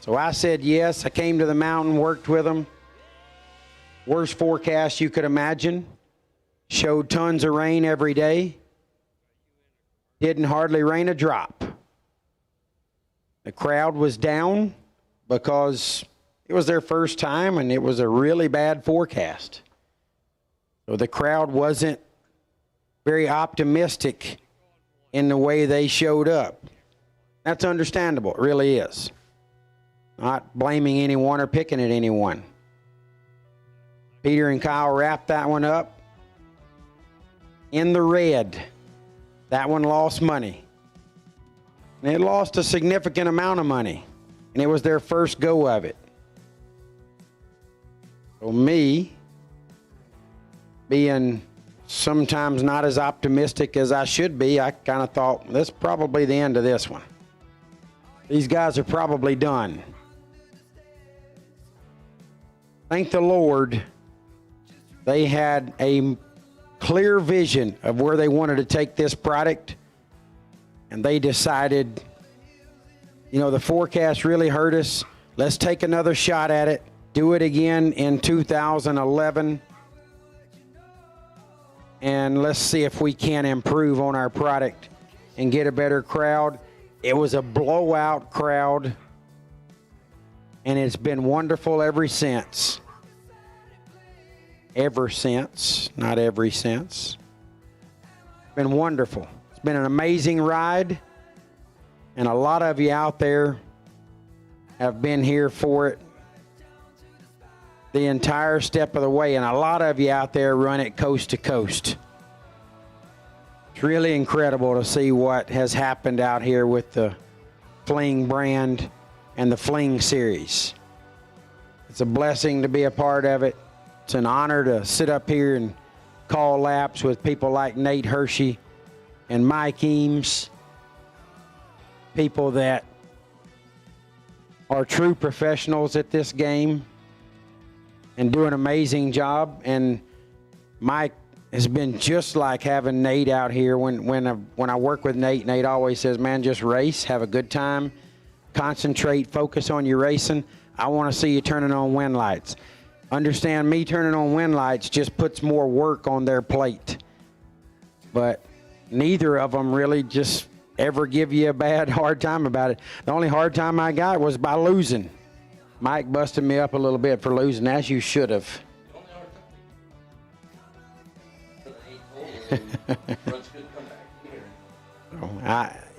So I said yes. I came to the mountain, worked with them. Worst forecast you could imagine. Showed tons of rain every day. Didn't hardly rain a drop. The crowd was down because it was their first time and it was a really bad forecast. So the crowd wasn't very optimistic in the way they showed up. That's understandable. It really is. Not blaming anyone or picking at anyone. Peter and Kyle wrapped that one up in the red. That one lost money. And it lost a significant amount of money. And it was their first go of it. So me, being sometimes not as optimistic as I should be, I kind of thought, this is probably the end of this one. These guys are probably done. Thank the Lord, they had a clear vision of where they wanted to take this product, and they decided, you know, the forecast really hurt us. Let's take another shot at it. Do it again in 2011. And let's see if we can improve on our product and get a better crowd. It was a blowout crowd, and it's been wonderful ever since. Ever since, not every since. It's been wonderful. It's been an amazing ride, and a lot of you out there have been here for it the entire step of the way, and a lot of you out there run it coast to coast. It's really incredible to see what has happened out here with the Fling brand and the Fling series. It's a blessing to be a part of it. It's an honor to sit up here and call laps with people like Nate Hershey and Mike Eames, people that are true professionals at this game and do an amazing job. And Mike has been just like having Nate out here. When I work with Nate, Nate always says, "Man, just race, have a good time, concentrate, focus on your racing. I want to see you turning on wind lights." Understand, me turning on wind lights just puts more work on their plate. But neither of them really just ever give you a hard time about it. The only hard time I got was by losing. Mike busted me up a little bit for losing, as you should have.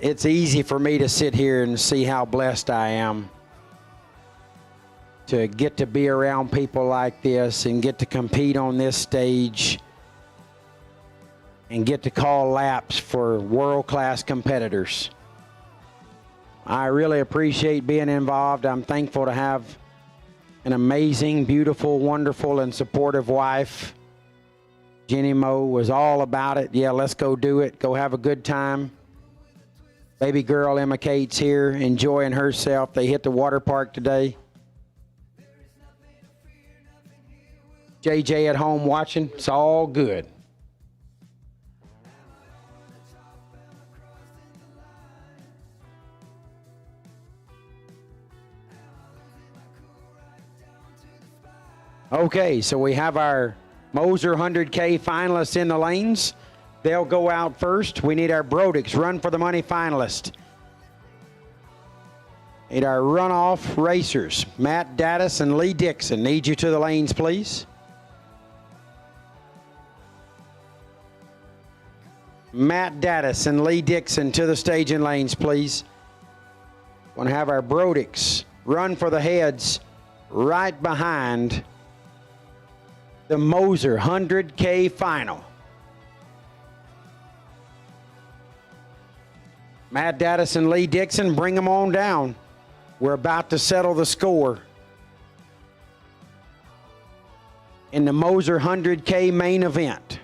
It's easy for me to sit here and see how blessed I am to get to be around people like this and get to compete on this stage and get to call laps for world-class competitors. I really appreciate being involved. I'm thankful to have an amazing, beautiful, wonderful, and supportive wife. Jenny Moe was all about it. Yeah, let's go do it. Go have a good time. Baby girl Emma Kate's here enjoying herself. They hit the water park today. JJ at home watching. It's all good. Okay, so we have our Moser 100K finalists in the lanes. They'll go out first. We need our Brodix Run for the Money finalist. Need our runoff racers, Matt Dattis and Lee Dixon. Need you to the lanes, please. Matt Dattis and Lee Dixon to the staging lanes, please. Want to have our Brodicks run for the heads right behind the Moser 100K final. Matt Dattis and Lee Dixon, bring them on down. We're about to settle the score in the Moser 100K main event.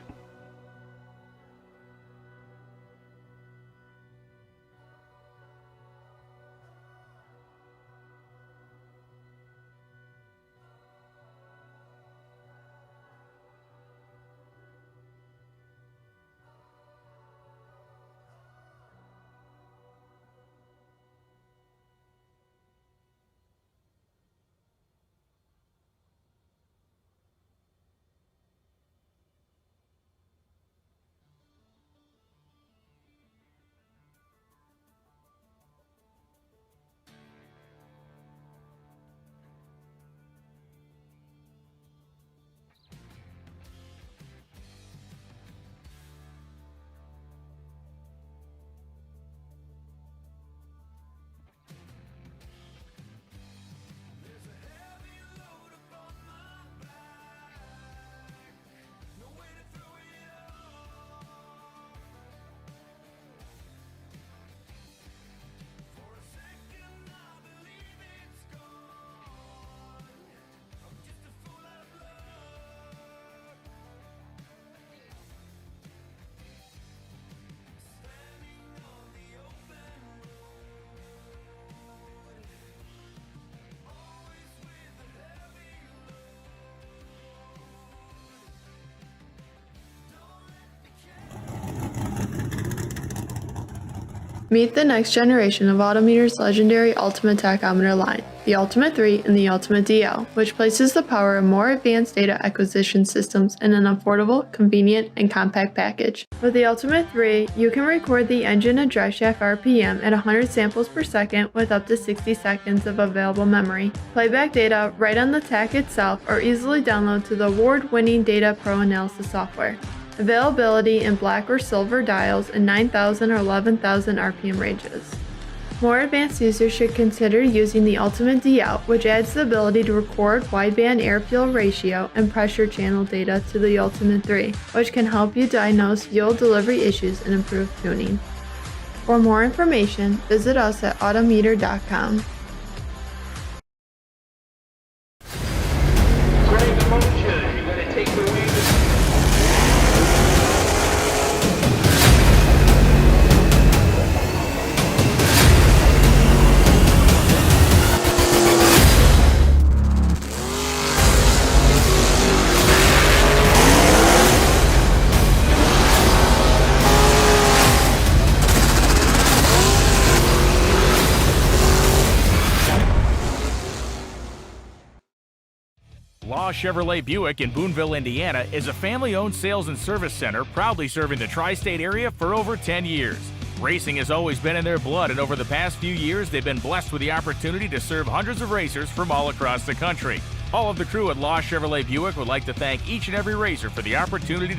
Meet the next generation of Autometer's legendary Ultima tachometer line, the Ultima 3 and the Ultima DL, which places the power of more advanced data acquisition systems in an affordable, convenient, and compact package. With the Ultima 3, you can record the engine and driveshaft RPM at 100 samples per second with up to 60 seconds of available memory. Playback data right on the tach itself or easily download to the award-winning Data Pro Analysis software. Availability in black or silver dials in 9,000 or 11,000 RPM ranges. More advanced users should consider using the Ultima DL, which adds the ability to record wideband air-fuel ratio and pressure channel data to the Ultima 3, which can help you diagnose fuel delivery issues and improve tuning. For more information, visit us at autometer.com. Chevrolet Buick in Boonville, Indiana is a family-owned sales and service center proudly serving the tri-state area for over 10 years. Racing has always been in their blood, and over the past few years, they've been blessed with the opportunity to serve hundreds of racers from all across the country. All of the crew at Law Chevrolet Buick would like to thank each and every racer for the opportunity to